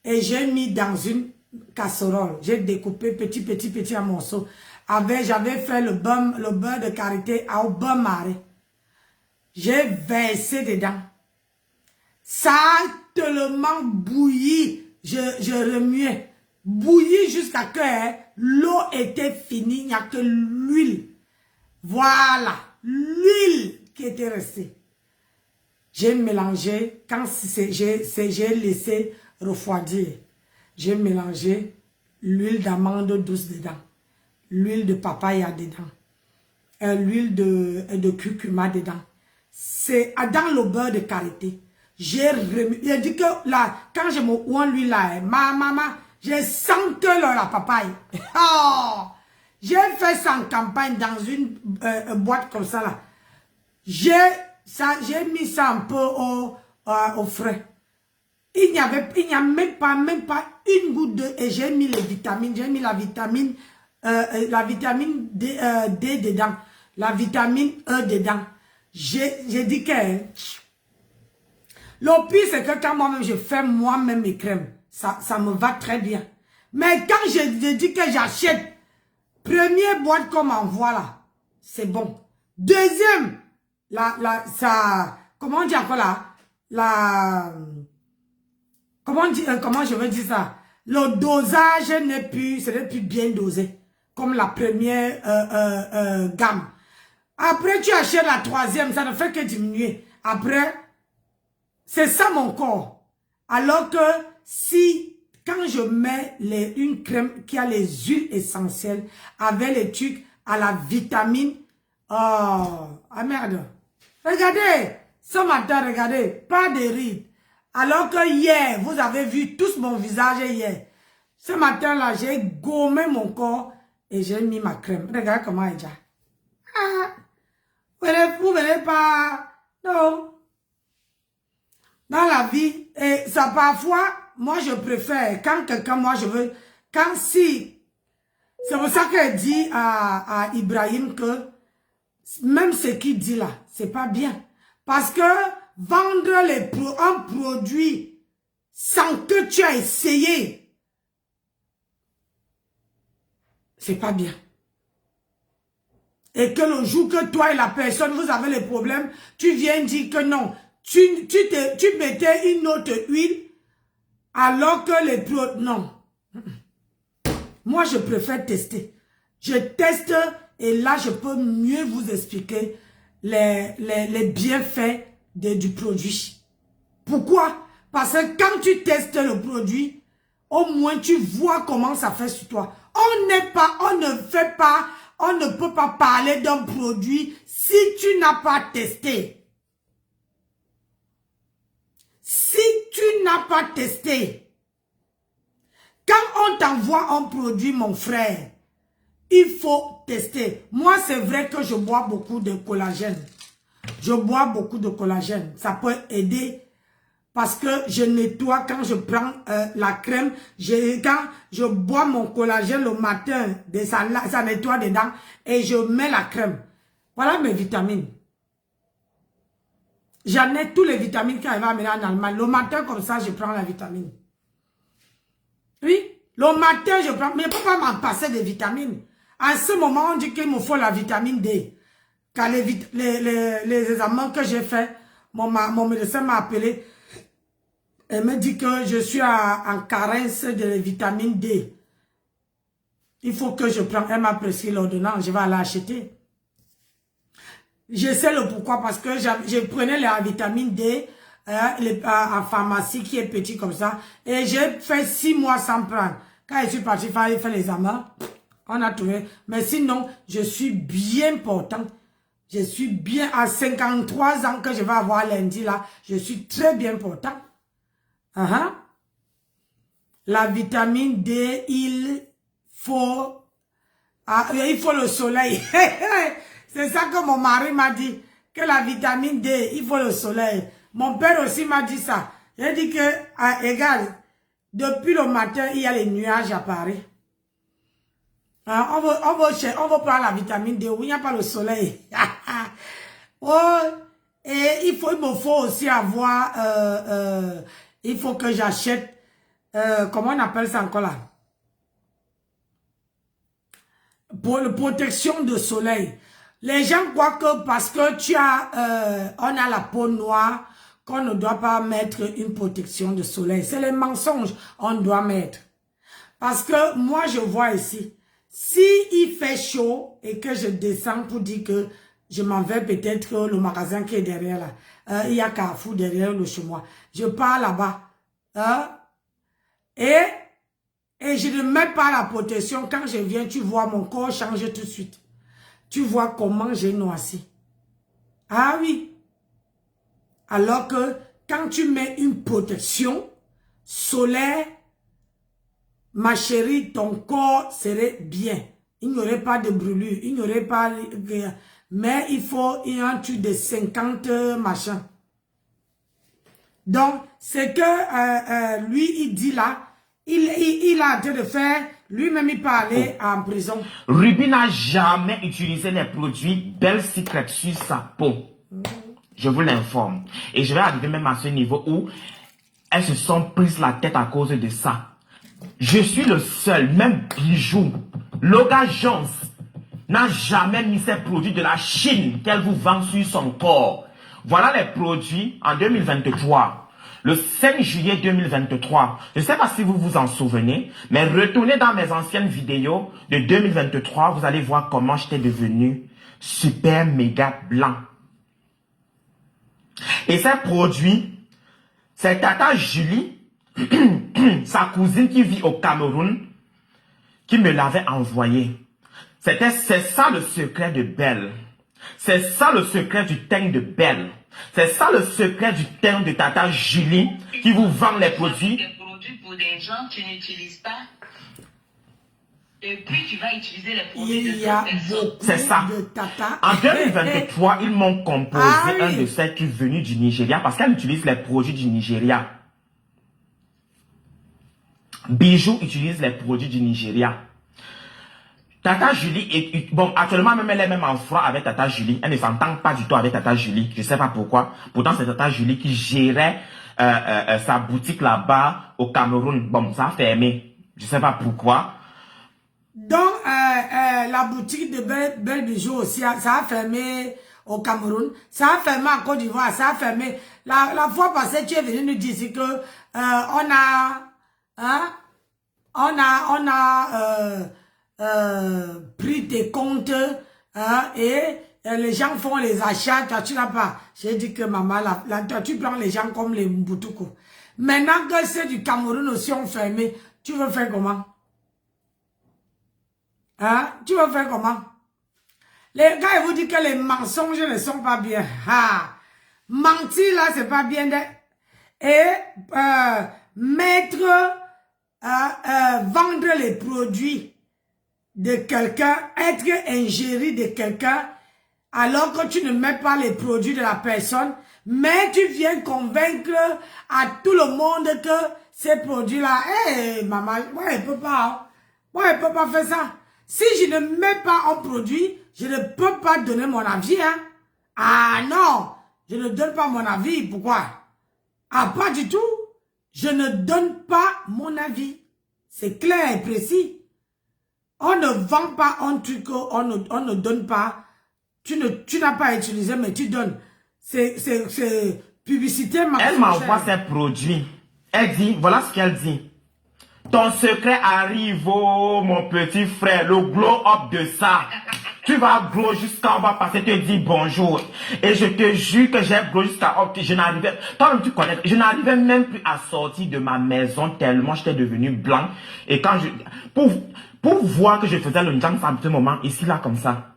et j'ai mis dans une casserole, j'ai découpé petit en morceaux, j'avais fait le beurre de karité au beurre maré, j'ai versé dedans. Ça a tellement bouilli, je remuais, bouilli jusqu'à que l'eau était finie, il n'y a que l'huile. Voilà, l'huile qui était restée. J'ai mélangé, quand j'ai laissé refroidir, j'ai mélangé l'huile d'amande douce dedans, l'huile de papaya dedans, l'huile de curcuma dedans. C'est dans le beurre de karité. J'ai dit que là, quand je me ouin lui là, maman, j'ai senti la papaye. Oh, j'ai fait ça en campagne dans une boîte comme ça là. J'ai mis ça un peu au frais. Il n'y a même pas une goutte d'eau. Et j'ai mis les vitamines. J'ai mis la vitamine D, D dedans. La vitamine E dedans. J'ai dit que... Le pire, c'est que quand moi-même, je fais moi-même mes crèmes, ça me va très bien. Mais quand je dis que j'achète, première boîte qu'on m'envoie là, c'est bon. Deuxième, comment on dit encore là? Comment je veux dire ça? Le dosage n'est plus bien dosé, comme la première gamme. Après, tu achètes la troisième, ça ne fait que diminuer. Après, c'est ça mon corps. Alors que quand je mets une crème qui a les huiles essentielles avec les trucs à la vitamine, ah merde. Regardez, ce matin, regardez, pas de rides. Alors que hier, vous avez vu tous mon visage hier. Ce matin-là, j'ai gommé mon corps et j'ai mis ma crème. Regardez comment elle est déjà. Ah, vous venez pas. Non. Dans la vie, et ça parfois, moi je préfère, quand quelqu'un, moi je veux, c'est pour ça qu'elle dit à Ibrahim que, même ce qu'il dit là, c'est pas bien. Parce que vendre un produit sans que tu aies essayé, c'est pas bien. Et que le jour que toi et la personne, vous avez les problèmes, tu viens dire que non, tu mettais une autre huile, alors que les produits, non. Moi, je préfère tester. Je teste et là, je peux mieux vous expliquer les bienfaits du produit. Pourquoi? Parce que quand tu testes le produit, au moins tu vois comment ça fait sur toi. On ne peut pas parler d'un produit si tu n'as pas testé. Si tu n'as pas testé, quand on t'envoie un produit, mon frère, il faut tester. Moi, c'est vrai que je bois beaucoup de collagène. Je bois beaucoup de collagène. Ça peut aider parce que je nettoie quand je prends la crème. Quand je bois mon collagène le matin, ça nettoie dedans et je mets la crème. Voilà mes vitamines. J'en ai tous les vitamines quand elle va amener en Allemagne. Le matin, comme ça, je prends la vitamine. Oui, le matin, je prends. Mais je ne peux pas m'en passer des vitamines. À ce moment, on dit qu'il me faut la vitamine D. Quand les examens que j'ai faits, mon médecin m'a appelé. Elle me dit que je suis en carence de la vitamine D. Il faut que je prenne. Elle m'a prescrit l'ordonnance. Je vais aller acheter. Je sais le pourquoi, parce que je prenais la vitamine D en pharmacie qui est petit comme ça. Et j'ai fait 6 mois sans prendre. Quand je suis parti faire l'examen, on a trouvé. Mais sinon, je suis bien portant. Je suis bien à 53 ans que je vais avoir lundi là. Je suis très bien portant. La vitamine D, il faut le soleil. C'est ça que mon mari m'a dit, que la vitamine D, il faut le soleil. Mon père aussi m'a dit ça. Il a dit que, égal, depuis le matin, il y a les nuages à Paris. On veut prendre la vitamine D où il n'y a pas le soleil. Oh, et il me faut aussi avoir, il faut que j'achète, comment on appelle ça encore là? Pour la protection de soleil. Les gens croient que parce que on a la peau noire, qu'on ne doit pas mettre une protection de soleil. C'est les mensonges on doit mettre. Parce que moi, je vois ici, si il fait chaud et que je descends pour dire que je m'en vais peut-être le magasin qui est derrière là, il y a Carrefour derrière le chez moi. Je pars là-bas. Et je ne mets pas la protection. Quand je viens, tu vois, mon corps change tout de suite. Tu vois comment j'ai noirci. Ah oui. Alors que quand tu mets une protection solaire, ma chérie, ton corps serait bien. Il n'y aurait pas de brûlure. Il n'y aurait pas... Mais il faut un truc de 50 machins. Donc, ce que lui, il dit là, il a en train de faire, lui-même, il peut aller en prison. Ruby n'a jamais utilisé les produits Bell Secret sur sa peau. Je vous l'informe. Et je vais arriver même à ce niveau où elles se sont prises la tête à cause de ça. Je suis le seul, même Bijou, Loga Jones, n'a jamais mis ces produits de la Chine qu'elle vous vend sur son corps. Voilà les produits en 2023. Le 5 juillet 2023. Je ne sais pas si vous vous en souvenez, mais retournez dans mes anciennes vidéos de 2023, vous allez voir comment j'étais devenu super méga blanc. Et ces produits, c'est Tata Julie, sa cousine qui vit au Cameroun, qui me l'avait envoyé. C'est ça le secret de Belle. C'est ça le secret du teint de Belle. C'est ça le secret du teint de Tata Julie qui vous vend les produits. Des produits pour des gens que tu n'utilises pas. Et puis tu vas utiliser les produits de d'autres personnes. C'est ça. En 2023, ils m'ont composé un de ces qui est venu du Nigeria parce qu'elle utilise les produits du Nigeria. Bijou utilise les produits du Nigeria. Tata Julie, bon, actuellement, même elle est même en froid avec Tata Julie. Elle ne s'entend pas du tout avec Tata Julie. Je ne sais pas pourquoi. Pourtant, c'est Tata Julie qui gérait sa boutique là-bas au Cameroun. Bon, ça a fermé. Je ne sais pas pourquoi. Donc, la boutique de Belle Bijou aussi, ça a fermé au Cameroun. Ça a fermé en Côte d'Ivoire. Ça a fermé. La fois passée, tu es venu nous dire que pris tes comptes et les gens font les achats, toi tu n'as pas. J'ai dit que maman, toi tu prends les gens comme les Mbutuko. Maintenant que ceux du Cameroun aussi ont fermé, tu veux faire comment? Hein? Tu veux faire comment? Les gars, ils vous disent que les mensonges ne sont pas bien. Ah. Mentir là, c'est pas bien. Et vendre les produits de quelqu'un, être ingéré de quelqu'un, alors que tu ne mets pas les produits de la personne, mais tu viens convaincre à tout le monde que ces produits-là, maman, moi, elle peut pas, hein. Moi, elle peut pas faire ça. Si je ne mets pas un produit, je ne peux pas donner mon avis, hein. Ah non, je ne donne pas mon avis. Pourquoi? Ah, pas du tout. Je ne donne pas mon avis. C'est clair et précis. On ne vend pas un truc, on ne donne pas. Tu n'as pas utilisé, mais tu donnes. C'est publicité. Elle m'envoie ses produits. Elle dit, voilà ce qu'elle dit. Ton secret arrive, oh, mon petit frère, le glow-up de ça. Tu vas glow jusqu'à on va passer te dire bonjour. Et je te jure que j'ai glow jusqu'à je n'arrivais, toi-même tu connais, je n'arrivais même plus à sortir de ma maison tellement j'étais devenu blanc. Et quand pour voir que je faisais le jam à ce moment, ici là comme ça.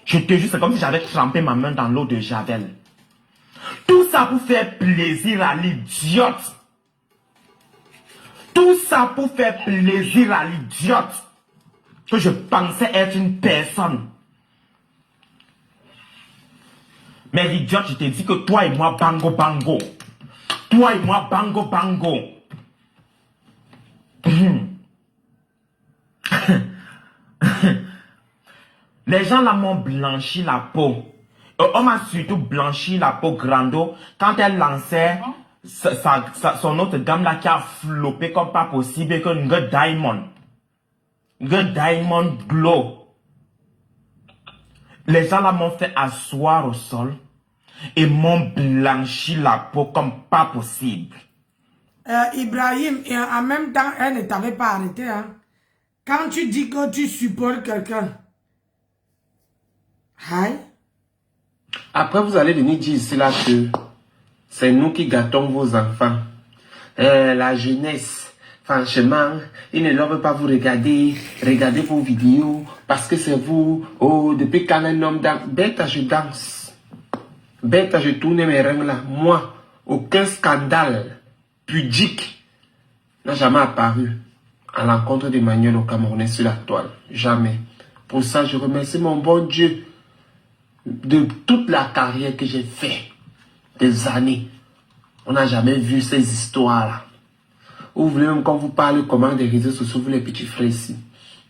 Je te jure, c'est comme si j'avais trempé ma main dans l'eau de Javel. Tout ça pour faire plaisir à l'idiote. Tout ça pour faire plaisir à l'idiote. Que je pensais être une personne. Mais l'idiote, je t'ai dit que toi et moi, bango bango. Toi et moi, bango bango. Les gens là m'ont blanchi la peau. On m'a surtout blanchi la peau grando quand elle lançait son autre gamme là qui a floppé comme pas possible que une diamond. Good diamond glow. Les gens là m'ont fait asseoir au sol et m'ont blanchi la peau comme pas possible. Ibrahim, et en même temps, elle ne t'avait pas arrêté. Hein? Quand tu dis que tu supportes quelqu'un, après vous allez venir dire ici là que c'est nous qui gâtons vos enfants. La jeunesse. Franchement, ils ne doivent pas vous regarder vos vidéos, parce que c'est vous, oh, depuis quand un homme danse, bête, je danse. Bête, je tourne mes règles là. Moi, aucun scandale pudique n'a jamais apparu à l'encontre d'Emmanuel au Camerounais sur la toile. Jamais. Pour ça, je remercie mon bon Dieu de toute la carrière que j'ai fait, des années. On n'a jamais vu ces histoires-là. Vous voulez même qu'on vous parle comment des réseaux sociaux, vous les petits frères ici.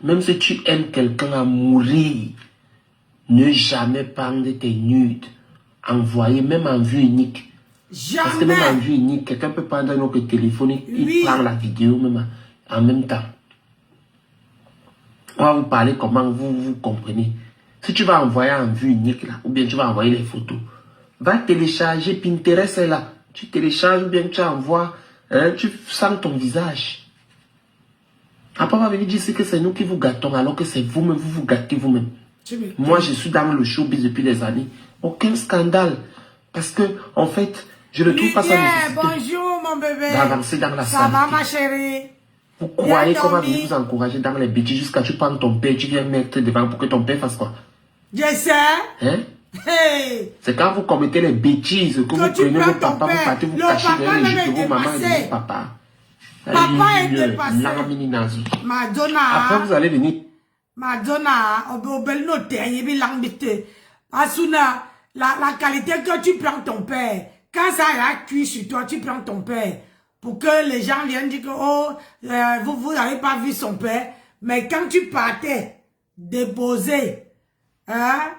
Même si tu aimes quelqu'un à mourir, ne jamais prendre tes nudes. Envoyer, même en vue unique. Jamais. Parce que même en vue unique, quelqu'un peut prendre un autre téléphone et il prend la vidéo même en même temps. On va vous parler comment vous comprenez. Si tu vas envoyer en vue unique là, ou bien tu vas envoyer les photos, va télécharger Pinterest là. Tu télécharges ou bien tu envoies, hein, tu sens ton visage. Après on va venir dire que c'est nous qui vous gâtons alors que c'est vous-même, vous vous gâtez vous-même. Moi je suis dans le showbiz depuis des années. Aucun scandale. Parce que en fait, je ne trouve pas ça nécessaire. Bonjour mon bébé. D'avancer dans la Ça va ma chérie? Vous croyez qu'on va venir vous encourager dans les bêtises jusqu'à tu prends ton père, tu viens mettre devant pour que ton père fasse quoi? Je sais. Hein? Hey. C'est quand vous commettez les bêtises que vous prenez vos papas, vous partez vous cacher derrière les jeux de vos mamans et de vos papas. Papa est dépassé. Madonna. Après vous allez venir. Madonna, obel note, yebi langbite. Asuna, la qualité que tu prends ton père, quand ça a cuit sur toi, tu prends ton père. Pour que les gens viennent dire que, oh, vous n'avez pas vu son père. Mais quand tu partais déposer, hein,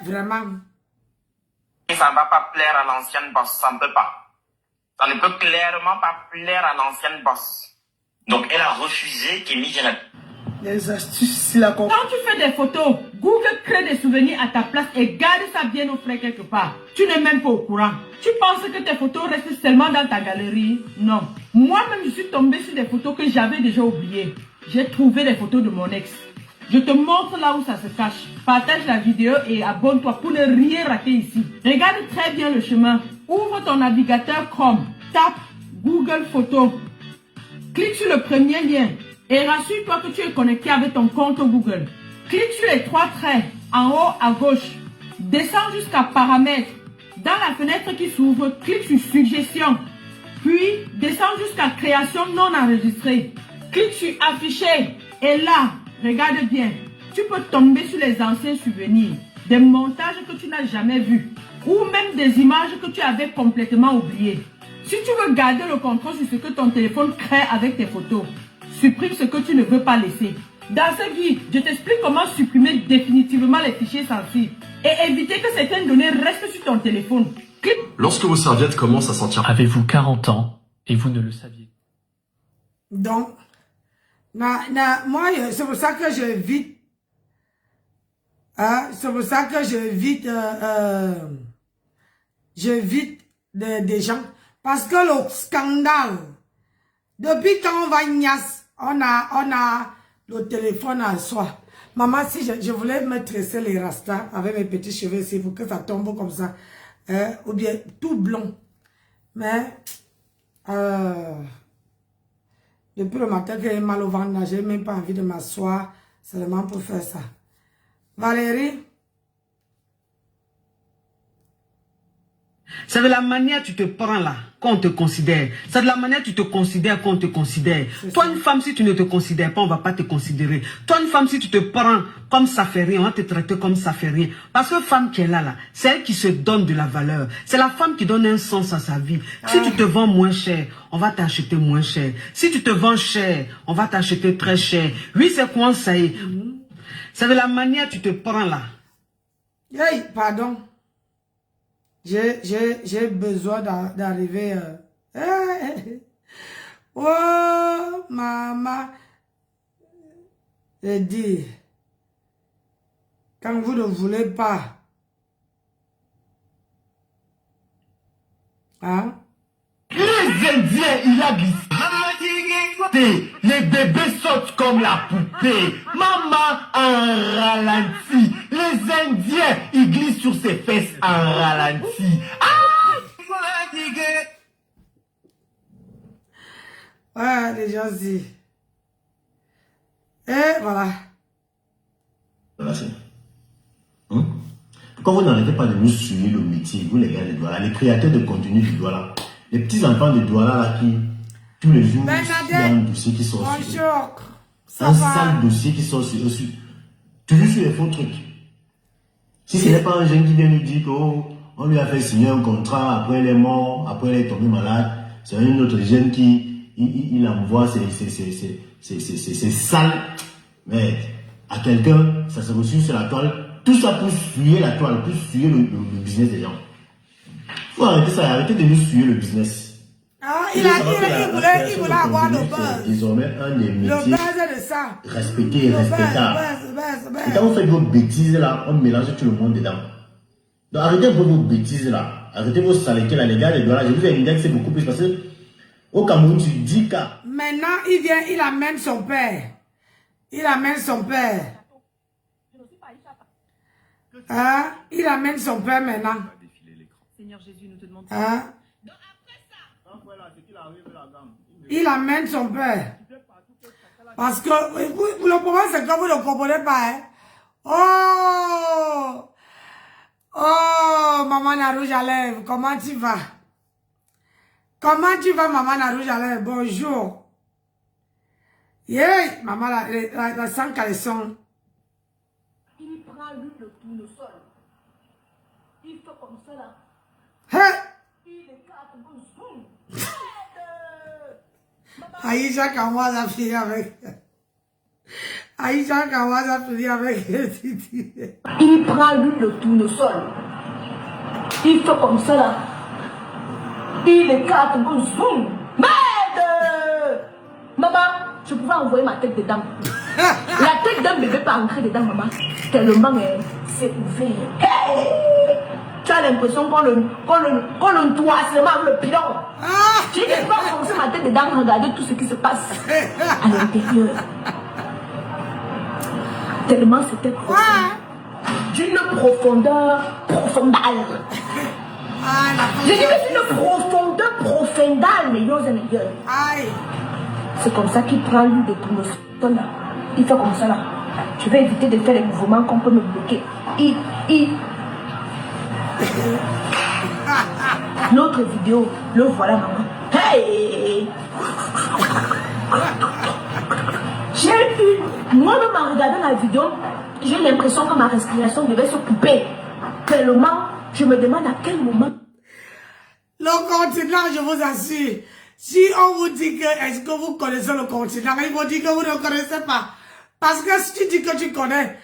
vraiment. Ça ne va pas plaire à l'ancienne boss, ça ne peut pas. Ça ne peut clairement pas plaire à l'ancienne boss. Donc elle a refusé qu'il m'y vienne. Les astuces, là. Quand tu fais des photos, Google crée des souvenirs à ta place et garde ça bien au frais quelque part. Tu n'es même pas au courant. Tu penses que tes photos restent seulement dans ta galerie? Non. Moi-même, je suis tombée sur des photos que j'avais déjà oubliées. J'ai trouvé des photos de mon ex. Je te montre là où ça se cache. Partage la vidéo et abonne-toi pour ne rien rater ici. Regarde très bien le chemin. Ouvre ton navigateur Chrome. Tape Google Photos. Clique sur le premier lien. Et rassure-toi que tu es connecté avec ton compte Google. Clique sur les 3 traits en haut à gauche. Descends jusqu'à Paramètres. Dans la fenêtre qui s'ouvre, clique sur Suggestions. Puis, descends jusqu'à Création non enregistrée. Clique sur Afficher. Et là, regarde bien. Tu peux tomber sur les anciens souvenirs. Des montages que tu n'as jamais vus. Ou même des images que tu avais complètement oubliées. Si tu veux garder le contrôle sur ce que ton téléphone crée avec tes photos, supprime ce que tu ne veux pas laisser. Dans ce guide, je t'explique comment supprimer définitivement les fichiers sensibles et éviter que certaines données restent sur ton téléphone. Clique. Lorsque vos serviettes commencent à sentir... Avez-vous 40 ans et vous ne le saviez? Donc, moi, c'est pour ça que j'évite... c'est pour ça que j'évite... j'évite des gens. Parce que le scandale... Depuis quand on va Ignace, on a le téléphone à soi. Maman, si je voulais me tresser les rastas avec mes petits cheveux ici pour que ça tombe comme ça. Ou bien tout blond. Mais, depuis le matin que j'ai mal au ventre, j'ai même pas envie de m'asseoir seulement pour faire ça. Valérie? C'est de la manière tu te prends là, qu'on te considère. C'est de la manière tu te considères qu'on te considère. Toi, une femme, si tu ne te considères pas, on ne va pas te considérer. Toi, une femme, si tu te prends comme ça fait rien, on va te traiter comme ça fait rien. Parce que femme qui est là, c'est elle qui se donne de la valeur. C'est la femme qui donne un sens à sa vie. Si tu te vends moins cher, on va t'acheter moins cher. Si tu te vends cher, on va t'acheter très cher. Oui, c'est quoi ça y est. C'est de la manière tu te prends là. Hey, pardon. J'ai besoin d'arriver... Oh, maman. J'ai dit, quand vous ne voulez pas, hein? Les Indiens, il a glissé. Les bébés sautent comme la poupée. Maman en ralenti. Les Indiens, ils glissent sur ses fesses en ralenti. Ouais, les gens disent. Et voilà. Pourquoi vous n'arrêtez pas de nous suivre le métier, vous les gars de Douala, les créateurs de contenu de Douala, les petits enfants de Douala là qui, tous les jours, il y a un dossier qui sort sur eux. Un sale dossier qui sort sur eux. Toujours sur les faux trucs. Si ce n'est pas un jeune qui vient nous dire qu'on On lui a fait signer un contrat, après elle est morte, après elle est tombée malade. C'est une autre jeune qui il envoie ses sales. Mais à quelqu'un, ça se reçoit sur la toile. Tout ça pour suyer la toile, pour suyer le business des gens. Il faut arrêter ça, arrêter de nous suyer le business. Ah, il voulait avoir le buzz. Désormais, un des métiers le buzz de ça. Respecté et respectable. Et quand vous faites vos bêtises là, on mélange tout le monde dedans. Donc arrêtez vos bêtises là. Arrêtez vos saletés là, les gars, les dollars. Je vous ai indexé beaucoup plus parce que au Cameroun, tu dis qu'à. Maintenant, il vient, il amène son père. Il amène son père. Hein? Il amène son père maintenant. Seigneur Jésus, nous te demandons. Hein? Il amène son père. Parce que le problème, c'est que vous ne comprenez pas. Hein? Oh! Oh, maman la rouge à lèvres, comment tu vas? Comment tu vas, maman la rouge à lèvres? Bonjour. Yeah, maman la sans caleçon. Il prend lui le tournesol. Il fait comme ça là. Hey! Il écarte comme zoom. Aïcha Kamoise a fini avec. Aïcha Kamoise a fini avec. Il prend lui le tournesol. Il fait comme ça là. Il écarte comme zoom. Merde! Maman, je pouvais envoyer ma tête dedans. La tête d'un bébé pas entrer dedans, maman. Tellement c'est ouvert. Hey! Tu as l'impression qu'on le doit seulement avec le pilon. Je n'ai pas forcé ma tête dedans, regarder tout ce qui se passe à l'intérieur. Tellement c'était profond. D'une profondeur profondale. Je dis que c'est une profondeur profondale, les yeux et les yeux. C'est comme ça qu'il prend lui de tournesol là. Il fait comme ça là. Je vais éviter de faire les mouvements qu'on peut me bloquer. L'autre vidéo, le voilà maman. Hey! J'ai eu, moi-même en regardant la vidéo, j'ai l'impression que ma respiration devait se couper. Tellement, je me demande à quel moment. Le continent, je vous assure, si on vous dit que, est-ce que vous connaissez le continent, il faut dire que vous ne connaissez pas. Parce que si tu dis que tu connais,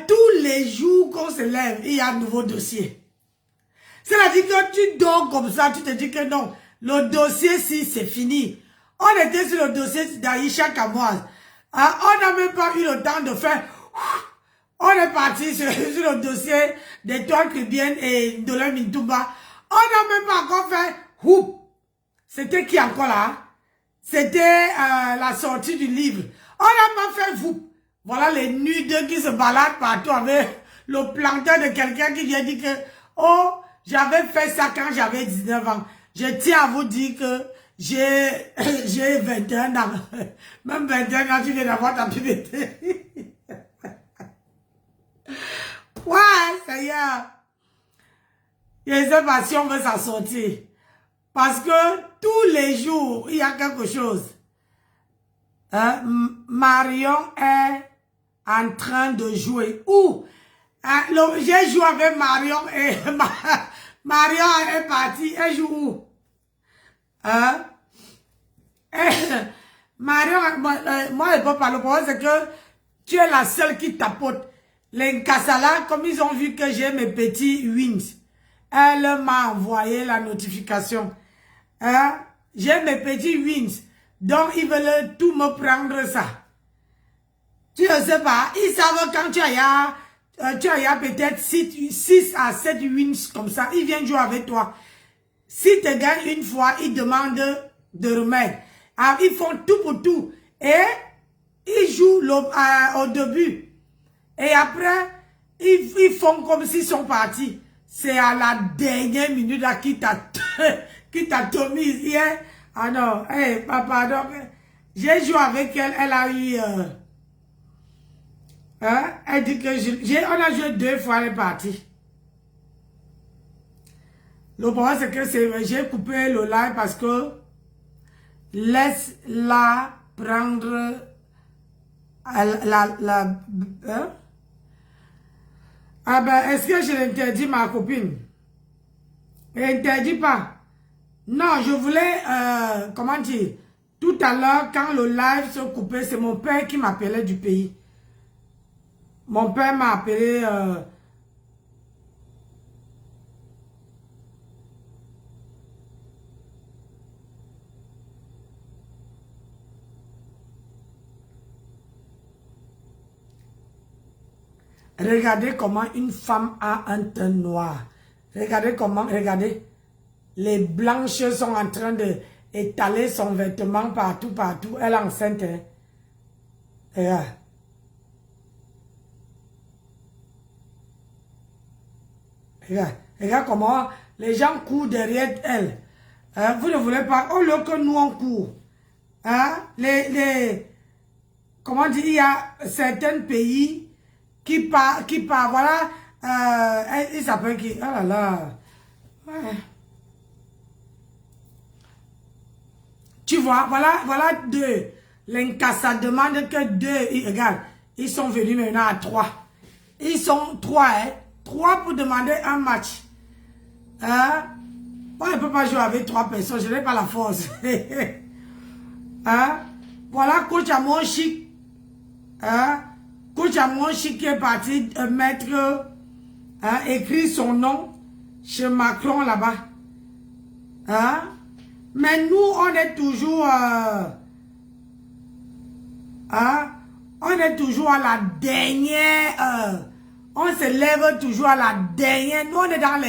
tous les jours qu'on se lève, il y a un nouveau dossier. C'est-à-dire que tu dors comme ça, tu te dis que non, le dossier, si c'est fini. On était sur le dossier d'Aïcha Kamoise. On n'a même pas eu le temps de faire. On est parti sur le dossier d'Étoile Cubienne et de l'Mintumba. On n'a même pas encore fait. C'était qui encore là? C'était la sortie du livre. On n'a pas fait vous. Voilà les nudes qui se baladent partout avec le planteur de quelqu'un qui vient dire que oh, j'avais fait ça quand j'avais 19 ans. Je tiens à vous dire que j'ai 21 ans. Même 21 ans, tu viens d'avoir ta puberté. Ouais, ça y est. Je ne sais pas si on veut s'en sortir. Parce que tous les jours, il y a quelque chose. Marion est en train de jouer. Où? J'ai joué avec Marion et Marion est partie. Elle joue où? Marion, moi je peux pas. Le problème c'est que tu es la seule qui tapote. Les Nkassala, comme ils ont vu que j'ai mes petits wins, elle m'a envoyé la notification. J'ai mes petits wins. Donc ils veulent tout me prendre ça. Tu ne sais pas, ils savent quand tu as peut-être 6 à 7 wins comme ça, ils viennent jouer avec toi. Si tu gagnes une fois, ils demandent de remettre. Alors, ils font tout pour tout. Et ils jouent au début. Et après, ils font comme s'ils sont partis. C'est à la dernière minute là qui t'a tomise hier. Ah non, hey, papa, donc, j'ai joué avec elle, elle a eu... elle dit que on a joué 2 fois, elle est partie. Le problème, c'est que j'ai coupé le live parce que laisse-la prendre Ah ben, est-ce que je l'interdis ma copine? Interdit pas. Non, je voulais, comment dire, tout à l'heure, quand le live se coupait, c'est mon père qui m'appelait du pays. Mon père m'a appelé... Regardez comment une femme a un teint noir. Regardez comment, regardez. Les blanches sont en train de étaler son vêtement partout, partout. Elle est enceinte. Hein. Regarde. Regarde. Regarde comment les gens courent derrière elle. Hein? Vous ne voulez pas, au lieu que nous on court. Hein? Comment dire, il y a certains pays qui part, voilà, il s'appelle qui, oh là là, ouais. Tu vois, voilà deux, l'incassa demande que deux, regarde, ils sont venus maintenant à 3, ils sont 3, hein, 3 pour demander un match, hein, moi je ne peux pas jouer avec 3 personnes, je n'ai pas la force, hein, voilà coach à mon chic, hein, coach à mon chic qui est parti mettre, hein, écrit son nom chez Macron là-bas. Hein? Mais nous, on est toujours... hein? On est toujours à la dernière... on se lève toujours à la dernière... Nous, on est dans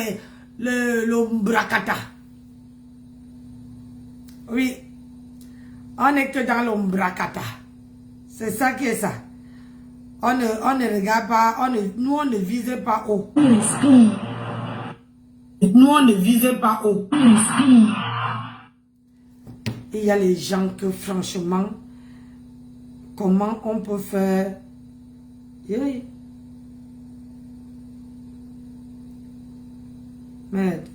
le bracata. Oui. On n'est que dans l'ombracata. C'est ça qui est ça. On ne regarde pas, nous on ne vise pas haut. Nous on ne vise pas haut. Il y a les gens que franchement, comment on peut faire... Yeah. Merde.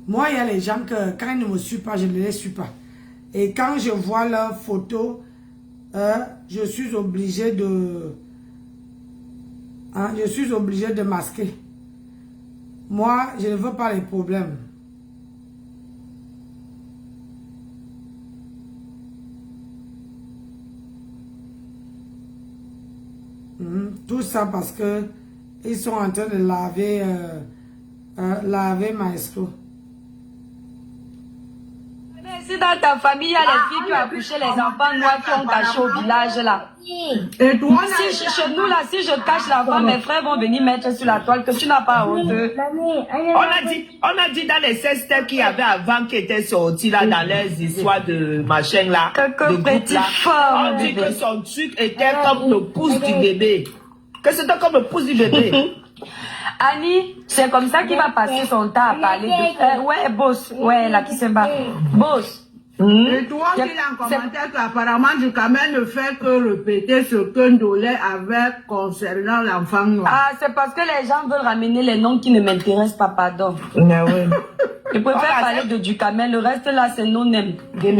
Moi, il y a les gens que quand ils ne me suivent pas, je ne les suis pas. Et quand je vois leurs photos, je suis obligé de... Hein, je suis obligé de masquer. Moi, je ne veux pas les problèmes. Tout ça parce que ils sont en train de laver, laver Maestro. Si dans ta famille, il y a les filles qui ont accouché les enfants noirs qui ont caché au village là. Et toi, si chez nous là, si je cache l'enfant, mes frères vont venir mettre sur la toile que tu n'as pas honte. On a dit dans les 16 thèmes qu'il y avait avant qui étaient sortis là dans les histoires de machin là. De groupe là. On dit que son truc était comme le pouce du bébé. Que c'était comme le pouce du bébé. Annie, c'est comme ça qu'il va passer son temps à parler de... ouais, boss. Ouais, là qui se bat. Boss. Et toi qui est en commentaire qu'apparemment Ducamel ne fait que répéter ce que Ndolé avait concernant l'enfant noir. Ah, c'est parce que les gens veulent ramener les noms qui ne m'intéressent pas, pardon. Mais oui. Je préfère parler de Ducamel, le reste là c'est non-name. Je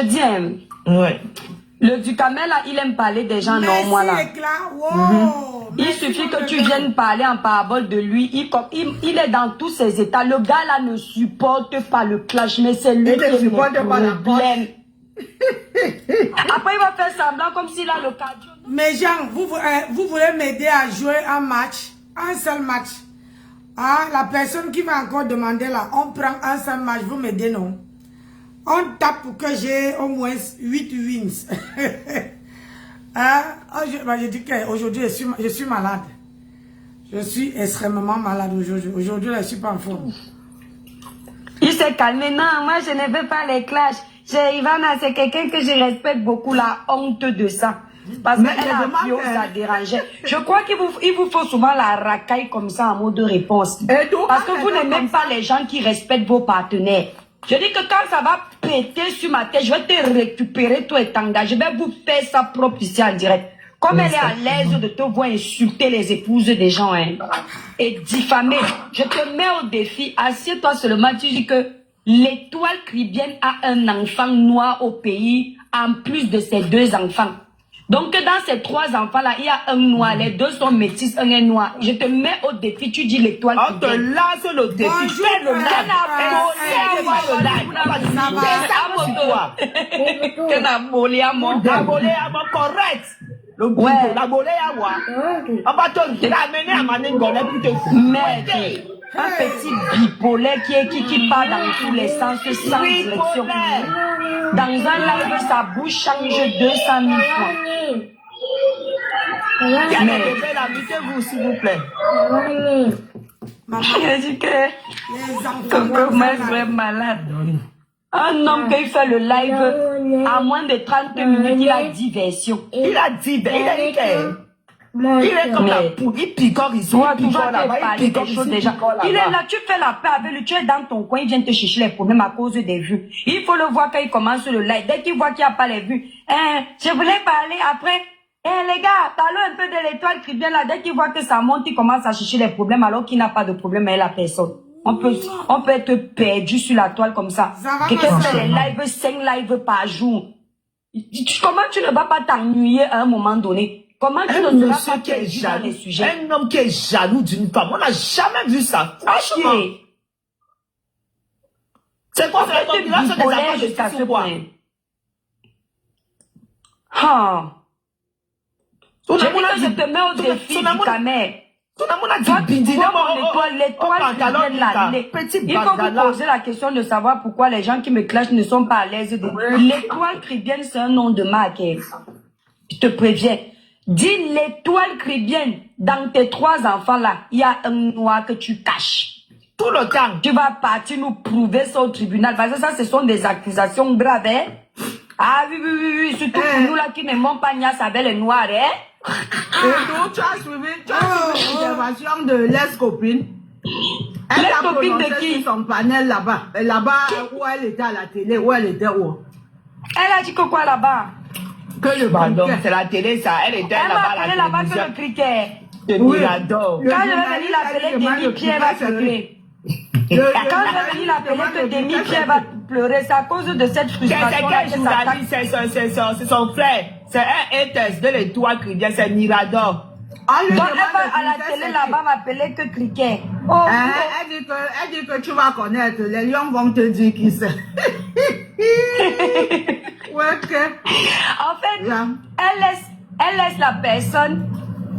dis, ouais. Le Ducamel là, il aime parler des gens normaux là. Il suffit que tu viennes parler en parabole de lui. Il est dans tous ses états. Le gars là ne supporte pas le clash, mais c'est lui qui est le problème. Après il va faire semblant comme s'il a le cardio. Mais Jean, vous voulez m'aider à jouer un match, un seul match. Ah, la personne qui va encore demander là, on prend un seul match, vous m'aidez non? On tape pour que j'ai au moins 8 wins. Hein? Je dis qu'aujourd'hui, je suis malade. Je suis extrêmement malade aujourd'hui. Aujourd'hui, je ne suis pas en forme. Il s'est calmé. Non, moi, je ne veux pas les clashs. Ivana, c'est quelqu'un que je respecte beaucoup. La honte de ça. Parce qu'elle a pris, ça dérangeait. Je crois qu'il vous faut souvent la racaille comme ça en mode de réponse. Parce que vous n'aimez pas les gens qui respectent vos partenaires. Je dis que quand ça va péter sur ma tête, je vais te récupérer, toi et t'engager. Je vais vous faire ça propre ici en direct. Comme elle est à l'aise de te voir insulter les épouses des gens, hein, et diffamer, je te mets au défi. Assieds-toi seulement, tu dis que l'étoile caribéenne a un enfant noir au pays, en plus de ses 2 enfants. Donc, dans ces 3 enfants-là, il y a un noir, les 2 sont métis, un est noir. Je te mets au défi, tu dis l'étoile caribéenne. On te lance le défi, fais le correct. Le boulot, la bolée à moi. On va te ramener à Maningolais pour te foutre. Mais un petit bipolaire qui part dans tous les sens, sans direction. Dans un live, sa bouche change 200 000 fois. Mais invitez-vous, s'il vous plaît. Maman, je dis que les enfants sont vraiment malades. Un homme qui fait le live à moins de 30 minutes, il a 10 versions. Il a 10 versions. Il est comme la poule, il picore ici, il picore là-bas, il picore ici, déjà. Il est là, tu fais la paix avec lui, tu es dans ton coin, il vient te chercher les problèmes à cause des vues. Il faut le voir quand il commence le live. Dès qu'il voit qu'il n'y a pas les vues, je voulais parler après. Les gars, parlons un peu de l'étoile caribéenne là. Dès qu'il voit que ça monte, il commence à chercher les problèmes alors qu'il n'a pas de problème avec la personne. On peut être perdu sur la toile comme ça. Quelqu'un fait les lives, 5 lives par jour. Comment tu ne vas pas t'ennuyer à un moment donné? Comment tu ne seras pas perdu dans les sujets? Un homme qui est jaloux d'une femme, on n'a jamais vu ça. Franchement. C'est quoi cette combinaison des enfants jusqu'à ce point? Je dis que je te mets au défi du camé. Toi, tu vois l'étoile caribéenne là. Il faut vous poser la question de savoir pourquoi les gens qui me clashent ne sont pas à l'aise. L'étoile caribéenne, c'est un nom de marque. Je te préviens. Dis l'étoile caribéenne. Dans tes 3 enfants là, il y a un noir que tu caches. Tout le temps. Tu vas partir nous prouver ça au tribunal. Parce que ça, ce sont des accusations graves. Hein? Ah oui. Surtout pour nous là qui n'aimons pas Nias avec les noirs. Hein? Et donc, tu as suivi l'intervention de l'ex-copine. L'ex-copine de qui? Son panel là-bas. Là-bas, où elle était à la télé, où elle était où? Elle a dit que quoi là-bas? Que le pardon, c'est la télé ça. Elle était là-bas à la télévision. Elle m'a appelé là-bas que le cricket. Oui. Quand je vais venir l'appeler, Demi Pierre va pleurer. Quand je vais venir l'appeler que Demi Pierre va pleurer, c'est à cause de cette frustration. C'est son frère. C'est un test de l'étoile caribéenne, c'est Mirador. Donc elle va à la télé là-bas m'appeler que cricket. Elle dit que tu vas connaître. Les lions vont te dire qui c'est. En fait, elle laisse la personne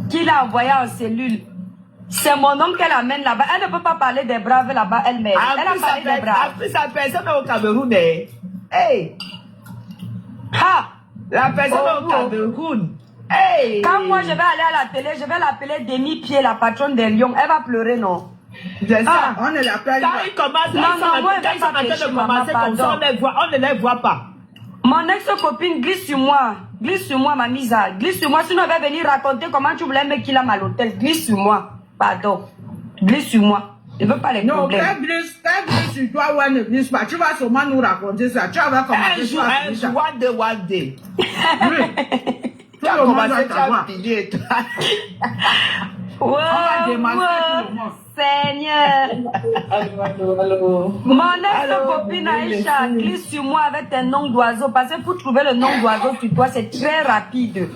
qui l'a envoyée en cellule. C'est mon homme qu'elle amène là-bas. Elle ne peut pas parler des braves là-bas elle-même. Elle a parlé des braves. Après, sa personne au Cameroun. Hey! La personne au Cameroun. Hey! Quand moi je vais aller à la télé, je vais l'appeler Demi Pierre, la patronne des lions. Elle va pleurer, non? C'est ça, on ne l'appelle pas. Quand ils commencent comme ça, on ne les voit pas. Mon ex-copine glisse sur moi, Mamisa, glisse sur moi. Sinon, elle va venir raconter comment tu voulais me qu'il a mal à l'hôtel. Glisse sur moi, pardon. Glisse sur moi. Je ne veux pas les problèmes. Non, elle glisse sur toi ou elle ne glisse pas. Tu vas sûrement nous raconter ça. Tu vas commencer un jour, one day. Tu vas commencer à piller. On va démasquer tout le monde. Seigneur. Mon ex-copine Aïcha glisse sur moi avec un nom d'oiseau. Parce que pour trouver le nom d'oiseau sur toi, c'est très rapide.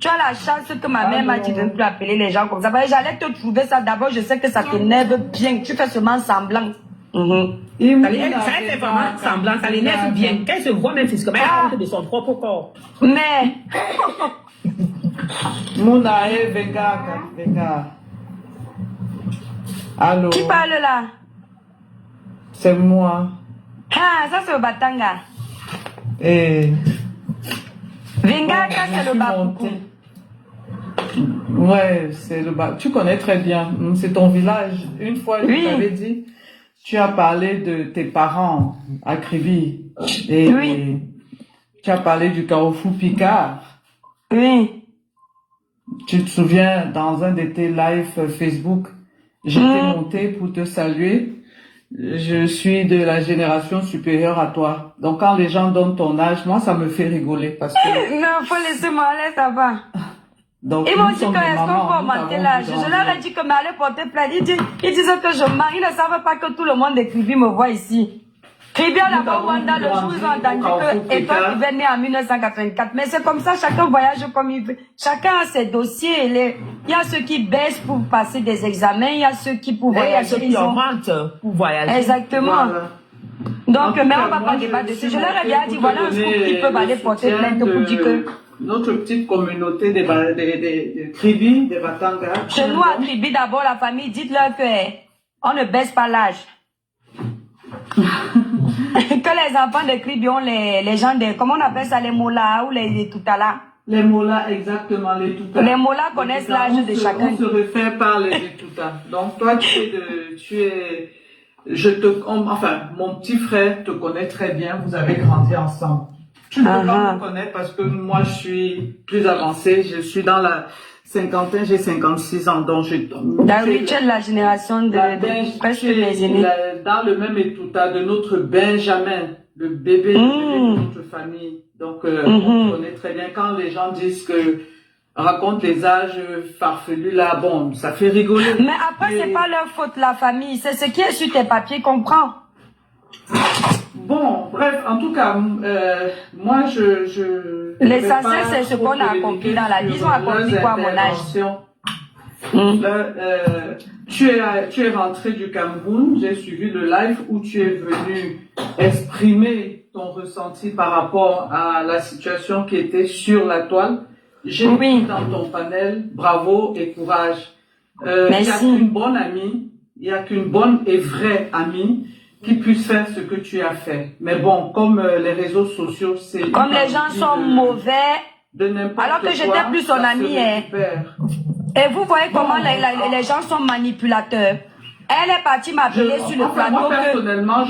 Tu as la chance que ma mère m'a dit de ne plus appeler les gens comme ça. J'allais te trouver ça. D'abord, je sais que ça t'énerve bien. Tu fais seulement semblant. Ça fait vraiment semblant. Ça l'énerve bien. Qu'elle se voit même physiquement, elle rentre de son propre corps. Mais... Mounae, venga. Allô? Qui parle là? C'est moi. Ça c'est le Batanga. Venga, c'est le Baboukou. Ouais, c'est le Baboukou. Tu connais très bien. C'est ton village. Une fois, je t'avais dit, tu as parlé de tes parents à Krivi. Et tu as parlé du Carrefour Picard. Oui. Tu te souviens, dans un de tes lives Facebook, j'étais montée pour te saluer. Je suis de la génération supérieure à toi. Donc, quand les gens donnent ton âge, moi, ça me fait rigoler parce que... Non, faut laisser moi aller, ça va. Donc, ils m'ont dit que est-ce qu'on peut augmenter l'âge. Je leur ai dit que mais allez porter plainte. Ils disaient que je mens. Ils ne savaient pas que tout le monde de Kribi me voit ici. Kribi a là-bas Rwanda, le jour où ils ont entendu que Étoile qui venait en 1984. Mais c'est comme ça, chacun voyage comme il veut. Chacun a ses dossiers. Il y a ceux qui baissent pour passer des examens, il y a ceux qui pour voyager. Il y a ceux qui augmentent pour voyager. Exactement. Voilà. Donc, mais on ne va pas débattre dessus. Je leur ai bien dit, voilà un scoop qui peut aller porter plainte pour dire que... Notre petite communauté des Kribi, des Batanga. Chez nous, à Kribi, d'abord, la famille, dites-leur qu'on ne baisse pas l'âge. Que les enfants de Kribi ont les gens de... Comment on appelle ça, les molas ou les toutala? Les molas, exactement, les toutas. Les molas connaissent l'âge de chacun. On se réfère par les toutas. Donc, toi, enfin, mon petit frère te connaît très bien, vous avez grandi ensemble. Tu ne peux pas me connaître parce que moi, je suis plus avancée, je suis dans la cinquantaine, j'ai 56 ans, donc tu es de la génération de presque mes aînés. Dans le même étouta de notre Benjamin, le bébé de notre famille. Donc, on connaît très bien quand les gens disent que raconte les âges farfelus là, bon, ça fait rigoler. Mais après, c'est pas leur faute, la famille. C'est ce qui est sur tes papiers qu'on prend. Bon, bref, en tout cas, moi, l'essentiel, c'est ce qu'on a accompli dans la vie. Ils ont accompli quoi à mon âge? Tu es rentré du Cameroun, j'ai suivi le live où tu es venu exprimer ton ressenti par rapport à la situation qui était sur la toile. J'ai vu dans ton panel, bravo et courage. Il n'y a qu'une bonne amie, il n'y a qu'une bonne et vraie amie qui puisse faire ce que tu as fait. Mais bon, comme les réseaux sociaux, c'est... Comme les gens sont mauvais, alors que j'étais plus son amie. Et vous voyez comment les gens sont manipulateurs. Elle est partie m'appeler sur le plateau. Moi, personnellement,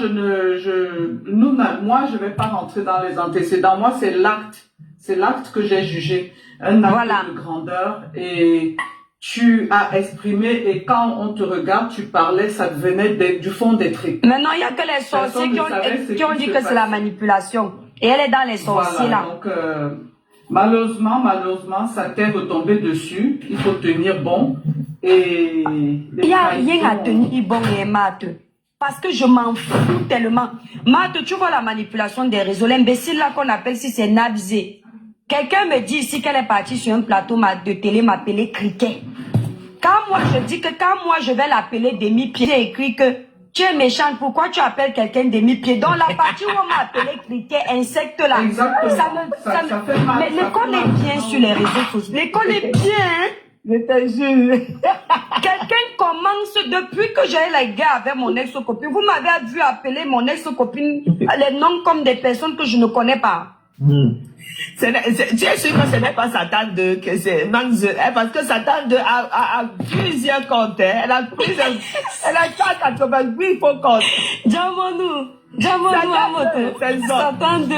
moi, je vais pas rentrer dans les antécédents. Moi, c'est l'acte. C'est l'acte que j'ai jugé. Un acte de grandeur. Et tu as exprimé, et quand on te regarde, tu parlais, ça devenait du fond des tripes. Maintenant, il n'y a que les sorciers qui ont dit que c'est la manipulation. Et elle est dans les sorciers, là. Donc, malheureusement, ça t'est retombé dessus. Il faut tenir bon. Et il n'y a rien à tenir bon, Matt. Parce que je m'en fous tellement. Matt, tu vois la manipulation des réseaux. L'imbécile là qu'on appelle si c'est Nabzé. Quelqu'un me dit ici qu'elle est partie sur un plateau de télé m'appeler Criquet. Quand moi je dis que quand moi je vais l'appeler demi-pied, j'ai écrit que tu es méchante, pourquoi tu appelles quelqu'un demi-pied? Donc la partie où on m'a appelé Criquet, insecte là, mais l'école est bien sur les réseaux sociaux. L'école est bien, hein? Je te jure. Quelqu'un commence depuis que j'ai les gars avec mon ex-copine. Vous m'avez vu appeler mon ex-copine les noms comme des personnes que je ne connais pas. Tu es sûr que ce n'est pas Satan 2, que c'est Manze, parce que Satan 2 a plusieurs comptes, elle a 488 faux comptes. Jamonu, Satan 2.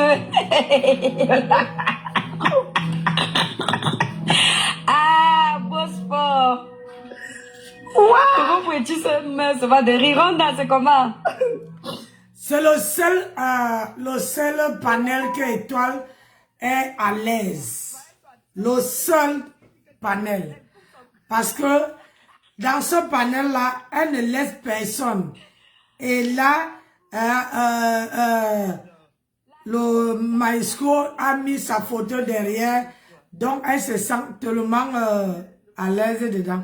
Ah, beau sport. Comment pouvais-tu se va de rire? C'est comment? C'est le seul panel que Étoile est à l'aise. Le seul panel. Parce que dans ce panel-là, elle ne laisse personne. Et là, le maestro a mis sa photo derrière. Donc, elle se sent tellement à l'aise dedans.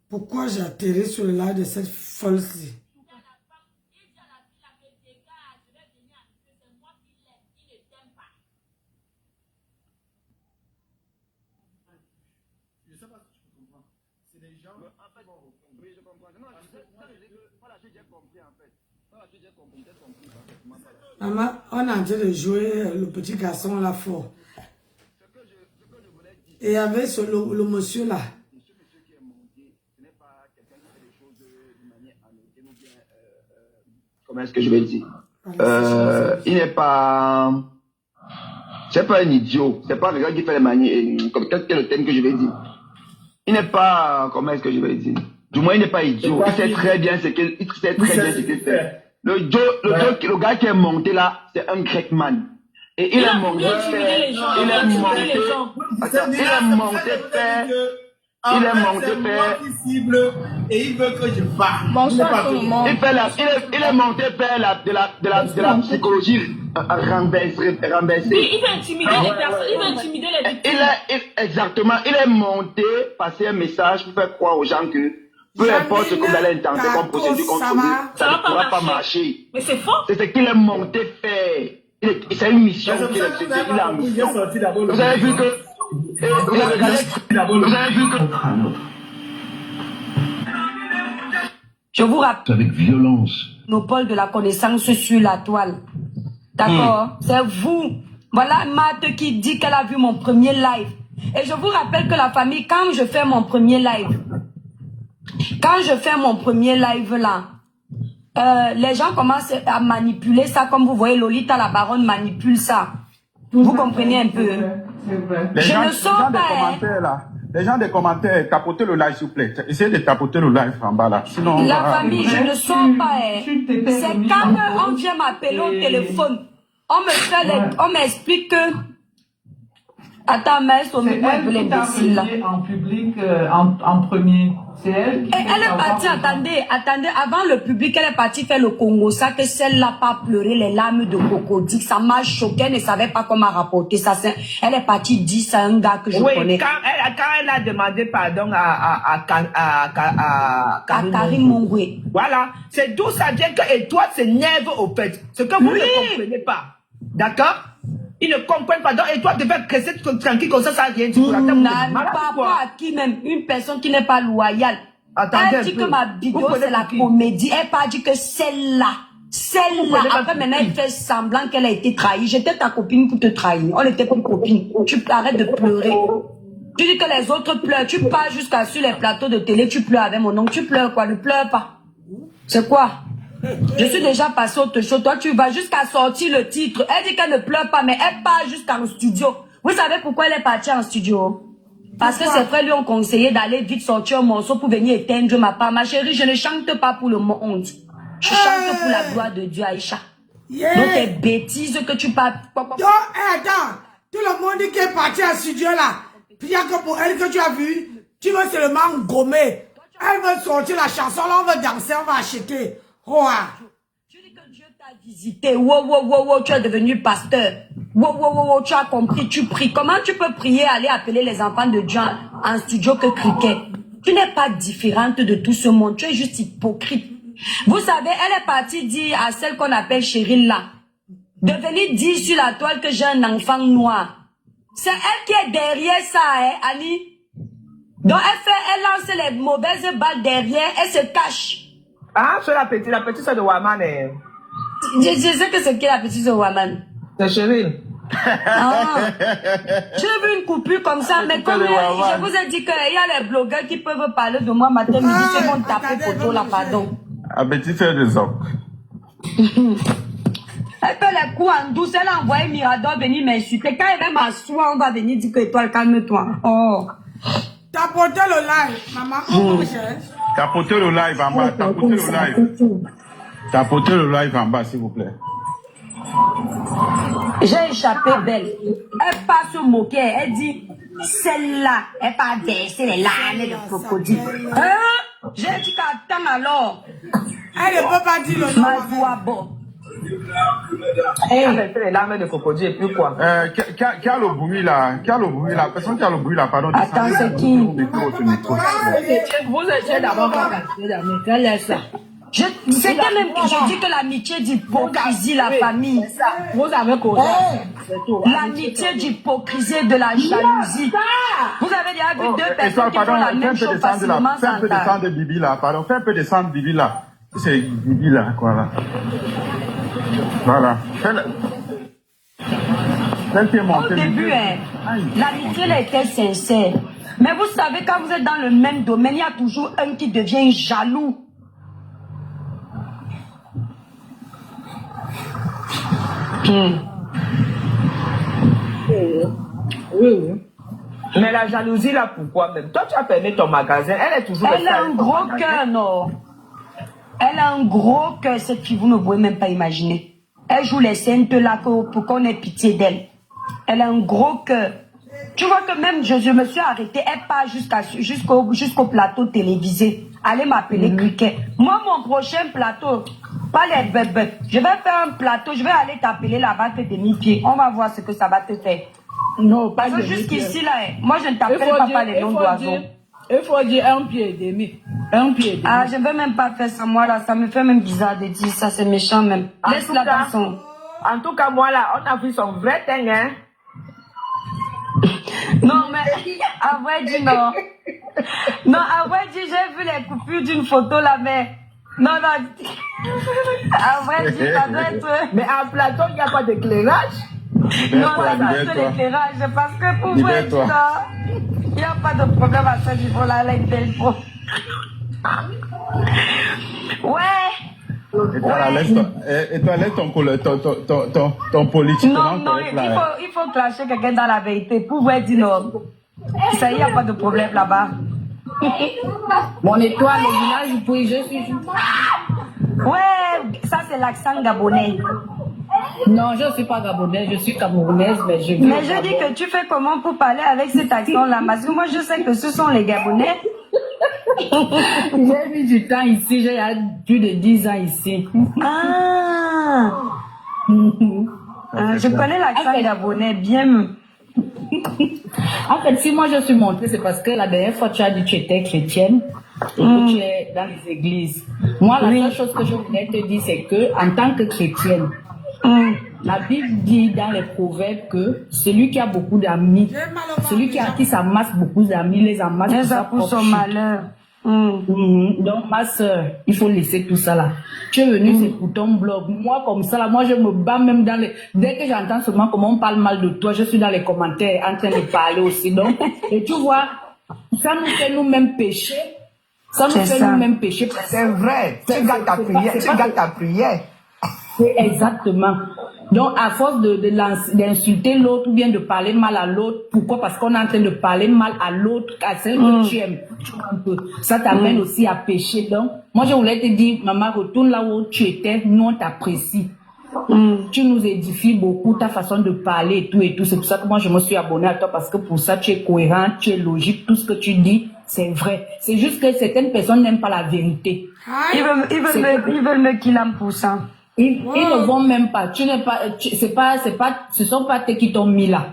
Pourquoi j'ai atterri sur le live de cette folle-ci? Maman, on est en train de jouer le petit garçon là fort. Et avec le monsieur là. Comment est-ce que je vais dire? Il n'est pas... C'est pas un idiot. C'est pas le gars qui fait les manières. Quel est le thème que je vais dire? Il n'est pas... Comment est-ce que je vais dire? Du moins, il n'est pas idiot. Il sait très bien ce qu'il fait. le gars qui est monté là, c'est un grec man. Et il est monté père. Il est monté père. Et il veut que je parle. Il est monté père de la psychologie renversée. Il veut intimider les personnes, il veut intimider les victimes. Exactement, il est monté, passer un message pour faire croire aux gens que peu importe ce que vous allez intenter comme procédure contre lui, ça ne pourra pas marcher. Mais c'est faux. C'est ce qu'il est monté faire. C'est une mission qu'il a en mission. Vous avez vu que... Vous avez vu que... Je vous rappelle. Avec violence. Monopole de la connaissance sur la toile. D'accord? C'est vous. Voilà Matt qui dit qu'elle a vu mon premier live. Et je vous rappelle que la famille, quand je fais mon premier live là, les gens commencent à manipuler ça, comme vous voyez, Lolita la baronne manipule ça. Vous comprenez un peu? Je ne sens pas. Les gens des commentaires, tapotez le live s'il vous plaît. Essayez de tapoter le live en bas là. Sinon, la famille, je ne sens pas. C'est quand on vient m'appeler au téléphone, on m'explique que... Attends, mais c'est elle qui en public en premier. C'est elle qui elle est partie, attendez, avant le public, elle est partie faire le Congo, ça que celle-là pas pleurer les larmes de crocodile, ça m'a choqué, elle ne savait pas comment rapporter ça. Elle est partie dire ça à un gars que je connais. Quand elle a demandé pardon à Karim Mongwe. Voilà, c'est d'où ça vient que et toi c'est nerveux au fait. Ce que vous ne comprenez pas. D'accord? Ils ne comprennent pas. Donc, et toi, tu devais rester tranquille comme ça, ça rien dit. Pas à qui même, une personne qui n'est pas loyale. Elle dit que ma vidéo, c'est la comédie. Elle n'a pas dit que celle-là. Après, maintenant, elle fait semblant qu'elle a été trahie. J'étais ta copine pour te trahir. On était plus copines. Tu arrêtes de pleurer. Tu dis que les autres pleurent. Tu pars jusqu'à sur les plateaux de télé. Tu pleures avec mon oncle. Tu pleures quoi? Ne pleure pas. C'est quoi? Je suis déjà passée autre chose. Toi, tu vas jusqu'à sortir le titre. Elle dit qu'elle ne pleure pas, mais elle part jusqu'en studio. Vous savez pourquoi elle est partie en studio? Parce que ses frères lui ont conseillé d'aller vite sortir un morceau pour venir éteindre ma part. Ma chérie, je ne chante pas pour le monde. Je chante pour la gloire de Dieu, Aïcha. Donc, tes bêtises que tu parles. Donc, attends. Tout le monde qui est parti en studio là, puis il y a que pour elle que tu as vu, tu veux seulement gommer. Elle veut sortir la chanson, là, on veut danser, on va acheter. Tu dis que Dieu t'a visité. Wow, tu es devenu pasteur. Wow, tu as compris, tu pries. Comment tu peux prier, aller appeler les enfants de Dieu en studio que cricket? Tu n'es pas différente de tout ce monde. Tu es juste hypocrite. Vous savez, elle est partie dire à celle qu'on appelle Cheryl là, de venir dire sur la toile que j'ai un enfant noir. C'est elle qui est derrière ça, hein, Annie? Donc elle lance les mauvaises balles derrière, elle se cache. Ah, c'est la petite soeur de Waman. Je sais que c'est qui la petite soeur de Waman. C'est Cheryl. J'ai vu une coupure comme ça, mais comme je vous ai dit qu'il y a les blogueurs qui peuvent parler de moi matin, midi, c'est bon taper photo là, pardon. La petite soeur de Zoc. Elle fait les coups en douce, elle a envoyé Mirador venir m'insulter. Quand elle va m'asseoir, on va venir dire que toi, calme-toi. Oh. Tapotez le live, maman. Tapotez le live en bas, tapotez le live. Tapotez le live en bas, s'il vous plaît. J'ai échappé belle. Elle passe se moquer, elle dit, celle-là, elle pas baisser les larmes de crocodile. Hein? J'ai dit qu'attends alors. Elle ne peut pas dire le nom. Ma voix bon. Elle fait les larmes de crocodile, et puis quoi? Qui a le bruit là? Qui a le bruit là? Personne qui a le bruit là, pardon. Attends, c'est qui? Vous essayez d'abord de laisse ça. C'était même que je dis que l'amitié d'hypocrisie, la famille. Vous avez causé. L'amitié d'hypocrisie de la jalousie. Vous avez déjà vu deux personnes qui font la même chose facilement. Fais un peu de sang de Bibi là, pardon. Fais un peu de sang de Bibi là. C'est Bibi là, quoi là. Voilà. Au début, l'amitié était sincère. Mais vous savez, quand vous êtes dans le même domaine, il y a toujours un qui devient jaloux. Oui. Mais la jalousie là, pourquoi même? Toi, tu as fermé ton magasin, elle est toujours. Elle a un gros cœur, non? Elle a un gros cœur, cette fille, vous ne pouvez même pas imaginer. Elle joue les saintes là pour qu'on ait pitié d'elle. Elle a un gros cœur. Tu vois que même je me suis arrêtée, elle part jusqu'au plateau télévisé. Allez m'appeler Cricket. Moi, mon prochain plateau, pas les bébés. Je vais faire un plateau, je vais aller t'appeler là-bas tes demi-pieds. On va voir ce que ça va te faire. Non, pas parce que jusqu'ici là, moi je ne t'appelle pas les noms d'oiseaux. Il faut dire 1 pied et demi. 1 pied et demi. Ah, je ne veux même pas faire ça, moi là, ça me fait même bizarre de dire ça, c'est méchant même. Laisse-la dans son... En tout cas, moi là, on a vu son vrai teint, hein. Non, mais à vrai dire, non. Non, à vrai dire, j'ai vu les coupures d'une photo là, mais... Non, non. À vrai dire, ça doit être... Mais en plateau, il n'y a pas d'éclairage. Non, ça doit être l'éclairage, parce que pour vrai dire, il n'y a pas de problème à ce niveau-là, là, il est beau. Ouais. Et toi, laisse ton politique. Non, non, il faut clasher quelqu'un dans la vérité. Pour vrai dire non. Ça, il n'y a pas de problème là-bas. Mon étoile, le village, puis je suis... Ouais, ça c'est l'accent gabonais. Non, je ne suis pas gabonaise, je suis camerounaise, mais je... Mais je dis que tu fais comment pour parler avec cet accent-là? Parce que moi, je sais que ce sont les Gabonais. J'ai mis du temps ici, j'ai plus de 10 ans ici. Ah, je connais l'accent gabonais bien. En fait, si moi je suis montée, c'est parce que la dernière fois tu as dit que tu étais chrétienne et que tu es dans les églises. Moi, la seule chose que je voulais te dire, c'est que en tant que chrétienne, la Bible dit dans les proverbes que celui qui a beaucoup d'amis, celui qui s'amasse beaucoup d'amis, les amasse pour son malheur. Donc, ma soeur, il faut laisser tout ça là. Tu es venu, c'est pour ton blog. Moi, comme ça là, moi, je me bats même dans les... Dès que j'entends seulement comment on parle mal de toi, je suis dans les commentaires en train de parler aussi. Donc, et tu vois, ça nous fait nous-mêmes pécher. Ça nous fait nous-mêmes pécher. C'est vrai. Tu gardes ta prière. Tu gardes ta prière. Exactement. Donc, à force d'insulter l'autre ou bien de parler mal à l'autre, pourquoi? Parce qu'on est en train de parler mal à l'autre, à celle que tu aimes. Tu vois un peu. Ça t'amène aussi à pécher. Donc, moi, je voulais te dire, maman, retourne là où tu étais. Nous, on t'apprécie. Tu nous édifies beaucoup, ta façon de parler et tout et tout. C'est pour ça que moi, je me suis abonnée à toi parce que pour ça, tu es cohérent, tu es logique. Tout ce que tu dis, c'est vrai. C'est juste que certaines personnes n'aiment pas la vérité. Ils veulent me killer pour ça. Ils ne vont même pas. Ce sont pas eux qui t'ont mis là.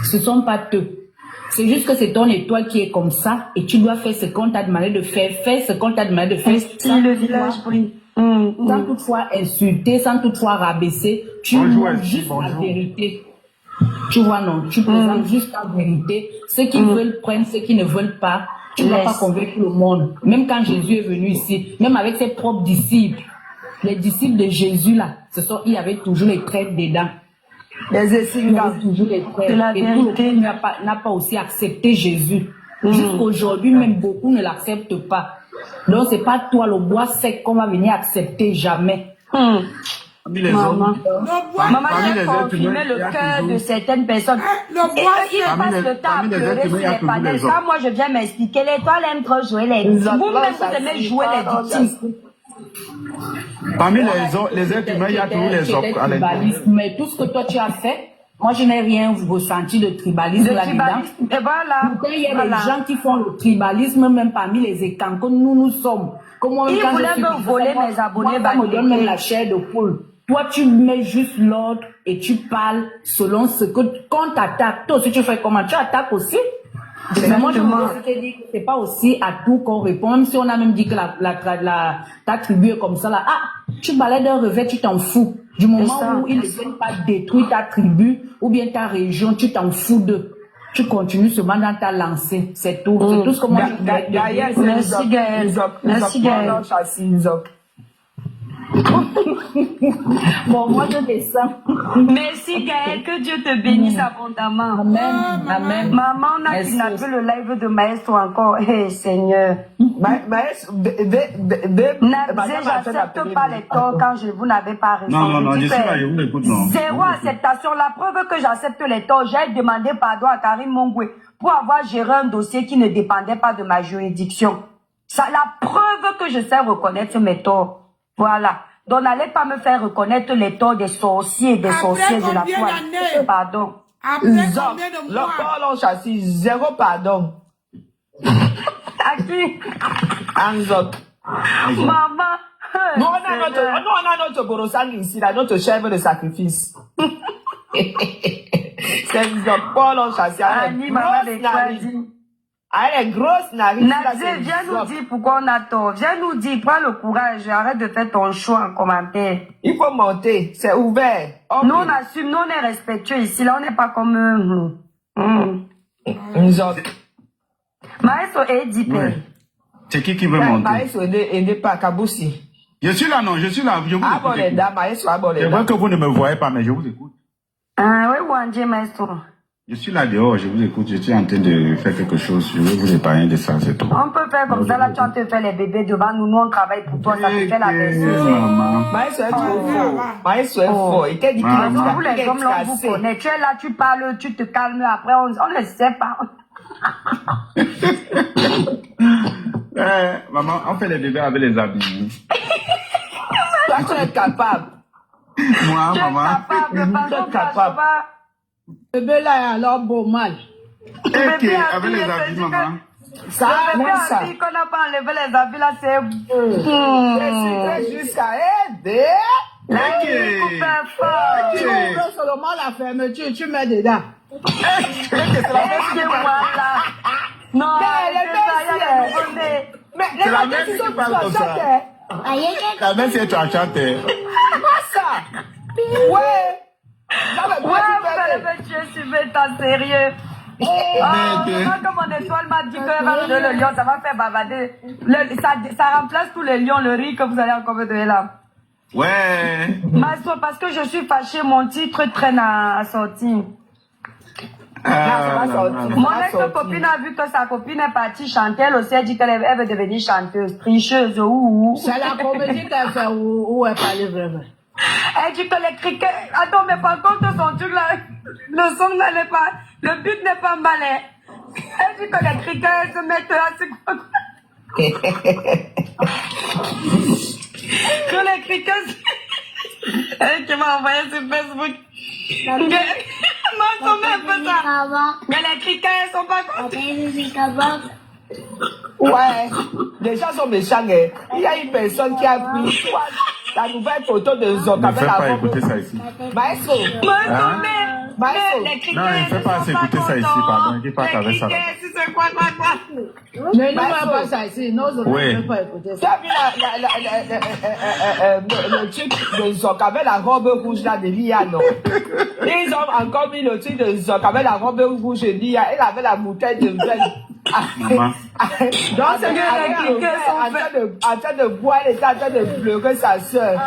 Ce sont pas eux. C'est juste que c'est ton étoile qui est comme ça et tu dois faire ce qu'on t'a demandé de faire. Fais ce qu'on t'a demandé de faire. Si le village brille. Sans toutefois insulter, sans toutefois rabaisser, tu montres juste la vérité. Tu vois, non, tu présentes juste la vérité. Ceux qui veulent prennent, ceux qui ne veulent pas. Tu ne vas pas convaincre le monde. Même quand Jésus est venu ici, même avec ses propres disciples, les disciples de Jésus là, il y avait toujours les traits dedans. Les essignas, toujours les traits. Et tout le monde n'a pas aussi accepté Jésus. Jusqu'aujourd'hui, même beaucoup ne l'acceptent pas. Donc c'est pas toi le bois sec qu'on va venir accepter jamais. Maman, j'ai confirmé le cœur de certaines personnes. Et ils passent le temps à pleurer sur les panels. Quand moi je viens m'expliquer, l'étoile aime trop jouer les victimes. Vous-même vous aimez jouer les victimes. Parmi les êtres humains, il y a toujours les hommes. Mais tout ce que toi tu as fait, moi je n'ai rien ressenti de tribalisme là-dedans. Et voilà. Il y a des gens qui font le tribalisme même parmi les écans que nous sommes. Ils voulaient me voler mes abonnés. Ça me donne même la chair de poule. Toi tu mets juste l'ordre et tu parles selon ce que quand t'attaques. Toi aussi tu fais comment? Tu attaques aussi. Mais moi, je me dis que c'est pas aussi à tout qu'on répond. Même si on a même dit que ta tribu est comme ça, là. Ah, tu balais d'un revers, tu t'en fous. Du moment où ils ne viennent pas détruire ta tribu ou bien ta région, tu t'en fous d'eux. Tu continues seulement dans ta lancée. C'est tout. C'est tout ce que moi je voulais dire. Merci Gaël. Merci Gaël. Bon, moi je descends. Merci Gaël, que Dieu te bénisse abondamment. Amen. Amen. Maman, on a kidnappé le live de Maestro encore. Hey Seigneur. J'accepte pas les torts quand vous n'avez pas raison. Non, je suis là, je vous écoute, non. Zéro acceptation. La preuve que j'accepte les torts, j'ai demandé pardon à Karim Mongwe pour avoir géré un dossier qui ne dépendait pas de ma juridiction. Ça, la preuve que je sais reconnaître mes torts. Voilà. Donc, n'allez pas me faire reconnaître les torts des sorciers, des sorciers de la foi. Pardon. Après combien de Le mois? corps l'on chassis, 0 pardon. À qui? Anzok. Maman. Nous, on a notre borosang ici, là, notre chèvre de sacrifice. C'est le corps l'on chassis. Annie, maman, les choisis. Elle est grosse narine. Nadia, viens nous dire pourquoi on a tort. Viens nous dire, prends le courage, arrête de faire ton choix en commentaire. Il faut monter, c'est ouvert. Nous, on assume, nous, on est respectueux ici, là, on n'est pas comme... Nous autres. Maestro est dit, c'est qui veut monter? Maestro n'est pas Kaboussi. Je suis là, non, je suis là. Je vous écoute. Je vois que vous ne me voyez pas, mais je vous écoute. Ah oui, Wandje, maestro. Je suis là dehors, je vous écoute, je suis en train de faire quelque chose, je vais vous épargner de ça, c'est tout. On peut faire comme ça, là, tu vas te faire les bébés devant nous, nous on travaille pour toi, ça te fait la maison. Maestro est fort. Maestro est fort. Il t'a dit qu'il est vous les hommes, là, on vous connaît. Tu es là, tu parles, tu te calmes, après, on ne sait pas. Maman, on fait les bébés avec les habits. Toi, tu es capable. Moi, maman. Tu es capable. Bébé là est alors beau mal. Avec les habits, maman. Ça, ça. Qu'on n'a pas enlevé les habits là, c'est... C'est jusqu'à aider. Là, tu coupes fort. Tu ouvres seulement la fermeture, tu mets dedans. Non, c'est la même qui parle comme ça. La même si tu enchantes. Ça. Ouais. Je suis bête, sérieux. Comme mon étoile m'a dit que va donner le lion, ça va faire bavader. Ça remplace tous les lions, le riz que vous allez encore me donner là. Ouais. Maestro, parce que je suis fâchée, mon titre traîne à sortir. Mon ex-copine a vu que sa copine est partie chanter, elle aussi a dit qu'elle veut devenir chanteuse, tricheuse, C'est la comédie qu'elle fait où elle parlait vraiment. Elle dit que les criquets... Attends, mais par contre, son truc là, le son là n'est pas... Le but n'est pas malin. Elle dit que les criquets se mettent à se... Que les criquets... Elle qui m'a envoyé sur Facebook. Moi, je mets un peu ça. Mais les criquets, ils sont pas contents. Ouais, les gens sont méchants. Il y a une personne qui a pris la nouvelle photo de Zok. Ne fais pas écouter ça ici. Maestro. Mais les criquets, non, ne fais pas écouter ça ici, pardon. Ne dis pas qu'avec ça. C'est quoi. Mais ne fais pas ça ici. Non, je ne peux pas écouter ça. Tu as vu le truc de Zok avec la robe rouge là de Lia, non? Ils ont encore mis le truc de Zok avec la robe rouge de Lia. Elle avait la bouteille de vin. Maman. Donc, c'est en train de boire, elle était en train de pleurer sa soeur.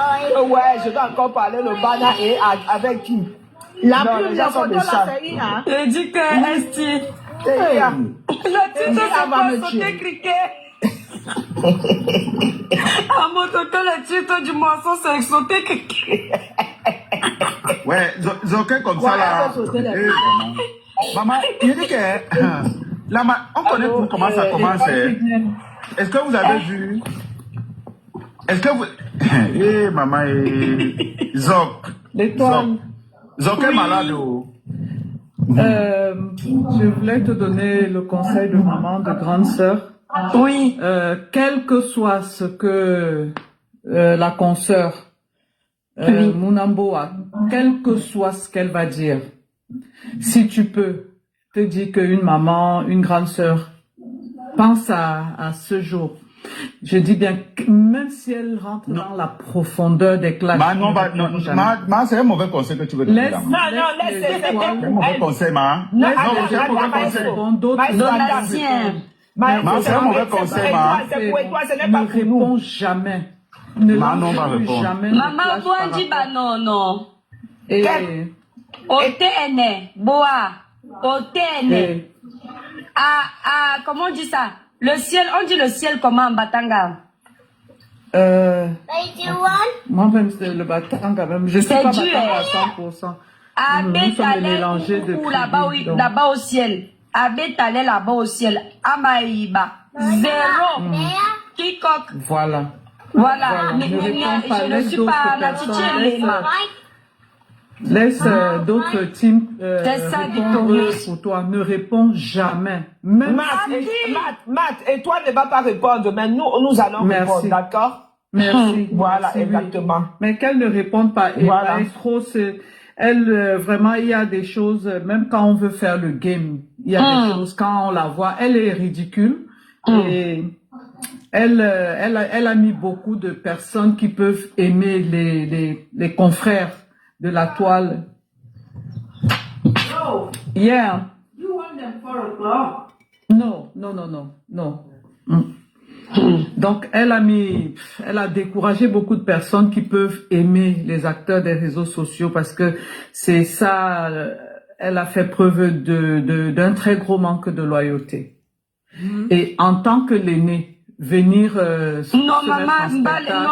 Ouais, je dois encore parler le bana et avec qui? La plume de photo là, c'est Ina. Je dis que Esti. Le titre, ça va me sauter criquet. À mon total, le titre du morceau, c'est sauter criquet. Ouais, Zoké comme ça là. Maman, il dit que... Là, on connaît comment ça commence. Est-ce que vous avez vu? Est-ce que vous... Eh, maman, Zok. L'étoile. Zok est malade. Je voulais te donner le conseil de maman, de grande sœur. Oui. Quel que soit ce que la consoeur Munamboa, quel que soit ce qu'elle va dire, si tu peux te dire qu'une maman, une grande sœur, pense à ce jour. Je dis bien, même si elle rentre dans la profondeur des classes. C'est un mauvais conseil que tu veux donner. Non, laisse. C'est un mauvais conseil, ma. Non, c'est un mauvais conseil. C'est un mauvais conseil, ma. Ne réponds jamais. Ne lâche jamais. Maman, toi, dis bah non. OTN, Boa, OTN. Comment on dit ça? Le ciel, on dit le ciel comment en Batanga? Moi-même, c'est le Batanga même. Je ne suis pas Batanga à 100%. Nous sommes mélangés de là-bas au ciel. Abétalé là-bas au ciel. Amaïba. Zéro. Quiconque. Voilà. Voilà. Ne réponds pas. Je ne Laisse suis d'autres pas la personnes. titière. Laisse d'autres teams C'est ça, répondre Victorious. pour toi. Ne réponds jamais. Même Matt, et toi ne vas pas répondre, mais nous allons répondre, d'accord? Merci. Voilà, Merci, exactement. Mais qu'elle ne réponde pas. Et Voilà. Maestro, elle, vraiment, il y a des choses, même quand on veut faire le game, il y a des choses, quand on la voit, elle est ridicule. Et elle a mis beaucoup de personnes qui peuvent aimer les confrères de la toile. Yeah. You want them 4 o'clock? Non. Donc, elle a découragé beaucoup de personnes qui peuvent aimer les acteurs des réseaux sociaux parce que c'est ça, elle a fait preuve d'un très gros manque de loyauté. Et en tant que l'aîné, venir Non, maman,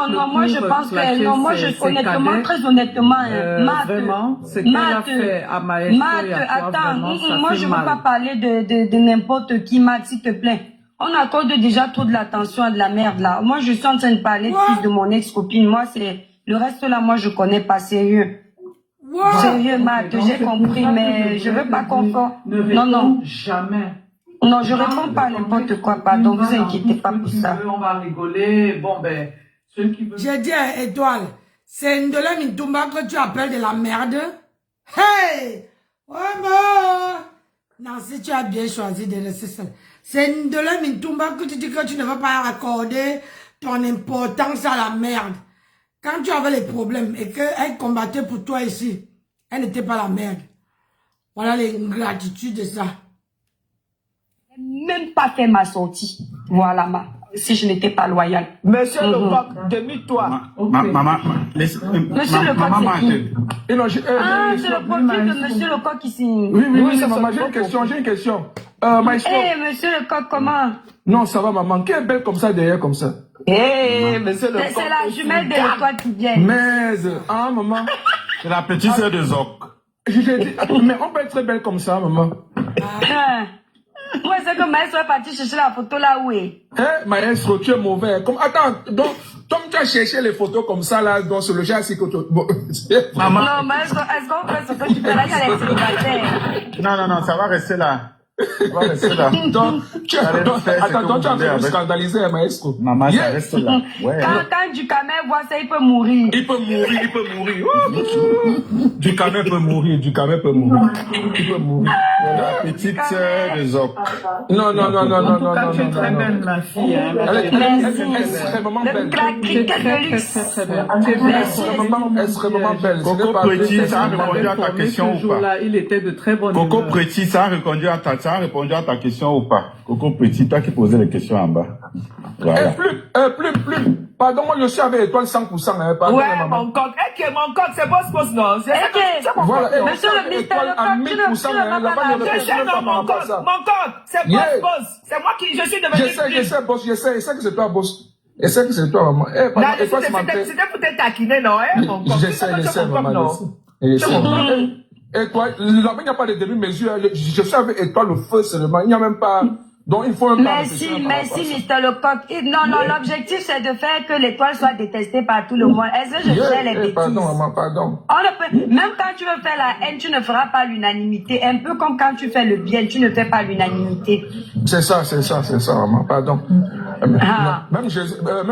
non, moi je pense que, non, moi je, honnêtement, très honnêtement, Matt, vraiment, ce qu'elle a fait à Maestro et à toi, attends, vraiment, ça moi fait je veux mal. pas parler de n'importe qui, Matt, s'il te plaît. On accorde déjà trop de l'attention à de la merde là. Moi je suis en train de parler plus de mon ex-copine. Moi c'est, le reste là, moi je connais pas, sérieux. Sérieux, Matt, j'ai compris, mais je veux pas qu'on non. Jamais. Non, je réponds pas à n'importe quoi, pardon, vous inquiétez pas pour ça. On va rigoler, bon ben, ceux qui veulent... J'ai dit à Étoile, c'est Ndola Mintumba que tu appelles de la merde. Hey! Ouais, non, si tu as bien choisi de rester seul. C'est Ndola Mintumba que tu dis que tu ne vas pas accorder ton importance à la merde. Quand tu avais les problèmes et qu'elle combattait pour toi ici, elle n'était pas la merde. Voilà l'ingratitude de ça. Même pas fait ma sortie. Voilà, si je n'étais pas loyale. Monsieur le coq, demi-toi. Maman, Monsieur le coq, c'est qui? C'est le profil de monsieur le coq ici. Oui, c'est maman, j'ai une question. Maestro. Monsieur le coq, comment? Non, ça va, maman. Qui est belle comme ça, derrière, comme ça? Monsieur le coq. C'est la jumelle de l'étoile qui vient. Mais, maman. C'est la petite sœur de Zoc. Mais on peut être très belle comme ça, maman. Moi, c'est que Maestro est parti chercher la photo là où est. Maestro, tu es mauvais. Attends, donc, comme tu as cherché les photos comme ça, là, dans ce logis, c'est que tu... Maman. Non, Maestro, est-ce qu'on fait ce que tu fais là, il y a les célibataires? Non, ça va rester là. Ça va rester là. Donc, tu es en train de scandaliser, Maestro. Maman, ça reste là. Ouais. Quand du camel voit ça, il peut mourir. Il peut mourir. Du camel peut mourir. Il peut mourir. La petite sœur de Zoc. Non. En tout cas, tu es très belle, ma fille. Elle est extrêmement belle. Extrêmement belle. Coco Petit, ça a répondu à ta question ou pas? Il était de très bonne Coco Petit, ça a répondu à ta question ou pas? Coco Petit, toi qui posais les questions en bas. Voilà. Plus. Pardon, moi je suis avec Étoile 100%. Pardon, ouais, mon coq. Mon coq, c'est Boss, non? Voilà. Monsieur le ministère, le coq, tu ne vas pas parler. Mon coq, c'est Boss. C'est moi qui, je suis devenu... Je sais, Boss, je sais que c'est toi, Boss. Je sais que c'est toi, maman. C'était pour te taquiner, non? Mon coq. Je sais, maman. Je sais. Et toi, là-bas, il n'y a pas de demi-mesure. Je suis avec Étoile le feu seulement. Il n'y a même pas... Donc, il faut un pas... Merci, Mr. Lecoq. Non, l'objectif, c'est de faire que l'étoile soit détestée par tout le monde. Est-ce que je fais les bêtises? Pardon, maman, pardon. Même quand tu veux faire la haine, tu ne feras pas l'unanimité. Un peu comme quand tu fais le bien, tu ne fais pas l'unanimité. C'est ça, maman, pardon. Même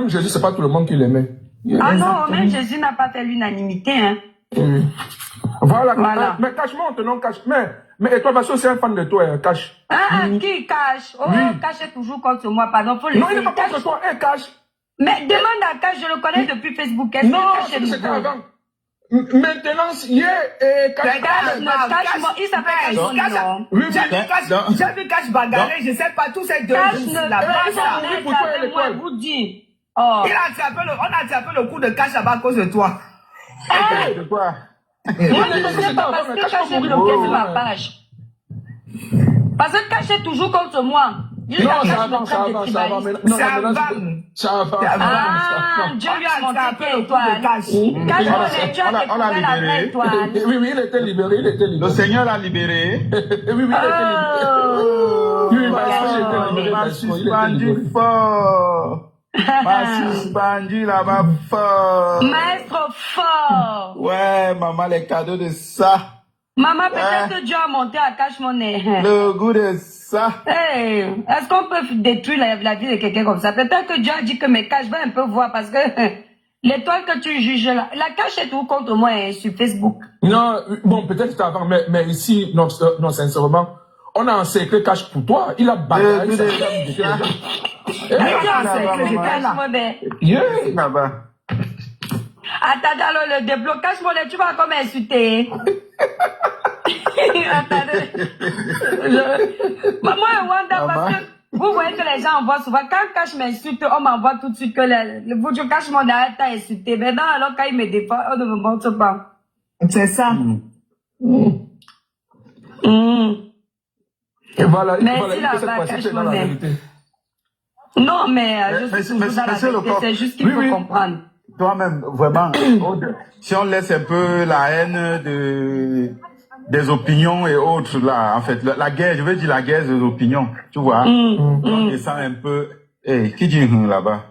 Jésus, c'est pas tout le monde qui l'aimait. Non, même Jésus n'a pas fait l'unanimité, hein. Voilà. Mais cache-moi, non, cache. Mais Étoile Vassou, c'est un fan de toi, cache. Qui cache? Cache est toujours contre moi, pardon. Faut non, il n'est pas contre toi, cache. Mais demande à Cache, je le connais depuis Facebook. Est-ce que Cache est c'était avant. Maintenant, Cache. Il s'appelle Cache. J'ai vu Cache bagarrer, je sais pas, tous ces deux là-bas. Vous dit. On a attrapé le coup de Cache là-bas à cause de toi. De quoi? Moi, ne sais pas parce que Cache est bloqué sur ma page. Parce que Cache est toujours contre moi. Non, ça va. Dieu lui a montré que Étoile. Cache, tu as découvert la vraie Étoile. Oui, il était libéré. Le Seigneur l'a libéré. Oui, il était libéré. Oui, m'a suspendu fort. M'a suspendu là-bas fort. Maestro fort. Ouais, maman, les cadeaux de ça. Maman, peut-être que Dieu a monté à cache monnaie. Le goût de ça. Hey, est-ce qu'on peut détruire la vie de quelqu'un comme ça? Peut-être que Dieu a dit que mes caches, je vais un peu voir parce que l'étoile que tu juges là, la cache est tout contre moi sur Facebook. Non, bon, peut-être avant, mais ici, non, sincèrement, on a un secret cache pour toi. Il a bataillé. Mais tu as un secret, je cache monnaie. Là-bas. Attendez, alors le déblocage monnaie, tu vas encore m'insulter. Attendez. Moi, Wanda, parce que vous voyez que les gens envoient souvent, quand Cash m'insulte, on m'envoie tout de suite que le bout du Cash monnaie t'a insulté. Maintenant, alors quand il me défend, on ne me montre pas. C'est ça. Et voilà, Mais voilà, si il fait cette la fois-ci, Cash c'est dans la monnaie. vérité. Non, mais je suis toujours dans la vérité, c'est juste qu'il faut comprendre. Toi-même, vraiment, si on laisse un peu la haine des opinions et autres, là, en fait, la guerre, je veux dire la guerre des opinions, tu vois, on descend un peu, qui dit là-bas?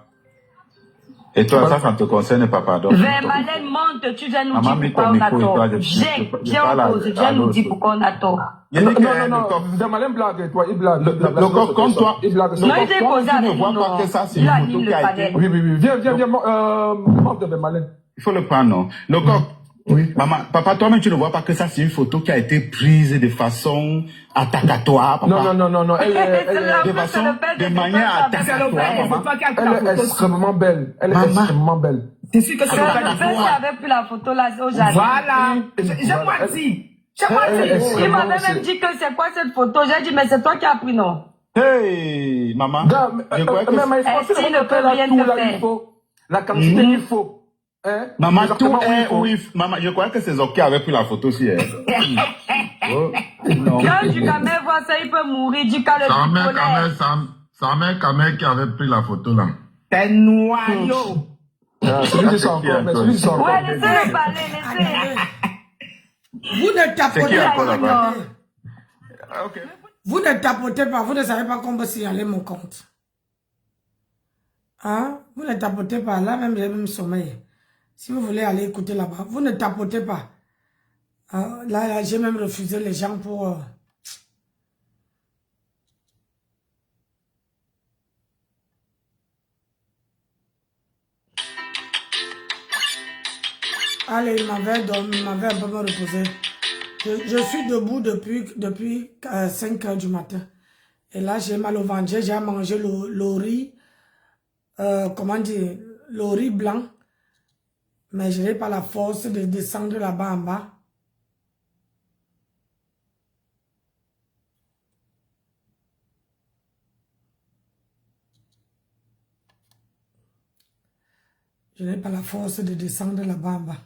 Et toi, ça ne te concerne pas, pardon. Vermalen monte, tu viens nous dire pourquoi on a tort. Viens opposer, viens nous dire pourquoi on a tort. Non, Vermalen blague, toi, il blague. Le corps comme toi, il était posé avec nous, non. Il a mis le panel. Oui, viens, montre de Vermalen. Il faut le prendre, non? Le corps. Oui. Maman, papa, toi-même, tu ne vois pas que ça, c'est une photo qui a été prise de façon attentatoire, papa. Non. Elle est de manière attentatoire, maman. Elle est extrêmement belle. Elle est extrêmement belle. C'est sûr que c'est le fait qu'il avait pris la photo là au jardin. Voilà. J'ai moi dit. Il m'avait même dit que c'est quoi cette photo. J'ai dit, mais c'est toi qui as pris, non? Hey, maman. Je crois que il ne peut rien te faire. La quantité qu'il faut. Maman, tout est où maman, je crois que c'est Zoké avait pris la photo aussi. Quand du Kamel voit ça, il peut mourir du cas le sa mère Kamel qui avait pris la photo là. T'es noyau. Celui qui sort encore, mais celui qui sort encore. Ouais, laissez-le parler, laissez. Vous ne tapotez pas. Ok. Vous ne tapotez pas, vous ne savez pas comment signaler mon compte. Hein? Vous ne tapotez pas, là même j'ai même sommeil. Si vous voulez aller écouter là-bas, vous ne tapotez pas. Là j'ai même refusé les gens pour... Allez, il m'avait un peu me reposé. Je suis debout depuis 5 heures du matin. Et là, j'ai mal au ventre. J'ai mangé le riz, comment dire, le riz blanc. Mais je n'ai pas la force de descendre là-bas en bas. Je n'ai pas la force de descendre là-bas en bas.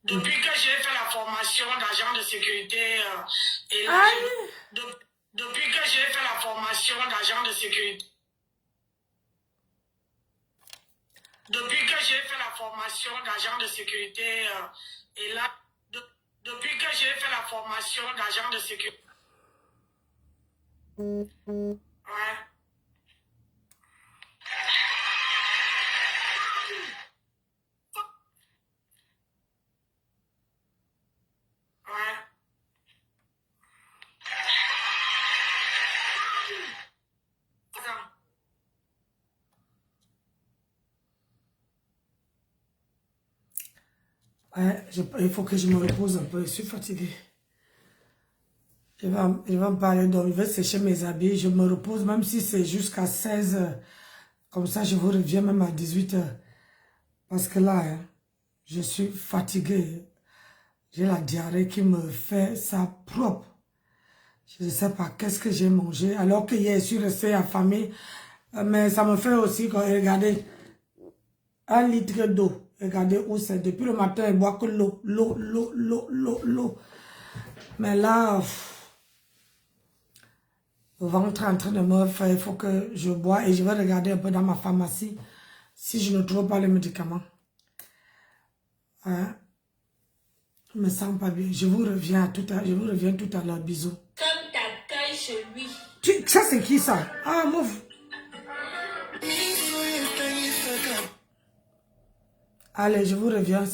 Depuis que j'ai fait la formation d'agent de sécurité, et là, depuis que j'ai fait la formation d'agent de sécurité, depuis que j'ai fait la formation d'agent de sécurité, et là, depuis que j'ai fait la formation d'agent de sécurité, ouais. Il faut que je me repose un peu, je suis fatigué. Je vais me parler donc, je vais sécher mes habits, je me repose même si c'est jusqu'à 16 h. Comme ça, je vous reviens même à 18 h. Parce que là, je suis fatigué. J'ai la diarrhée qui me fait ça propre. Je ne sais pas qu'est-ce que j'ai mangé. Alors que hier, je suis resté affamé. Mais ça me fait aussi, regardez, 1 litre d'eau. Regardez où c'est. Depuis le matin, il boit que l'eau. L'eau. Mais là, le ventre est en train de me faire. Il faut que je bois. Et je vais regarder un peu dans ma pharmacie si je ne trouve pas les médicaments. Hein? Je me sens pas bien. Je vous reviens tout à l'heure. Bisous. Comme ta caille chez lui. Ça, c'est qui ça? Ah, move. Allez, je vous reviens.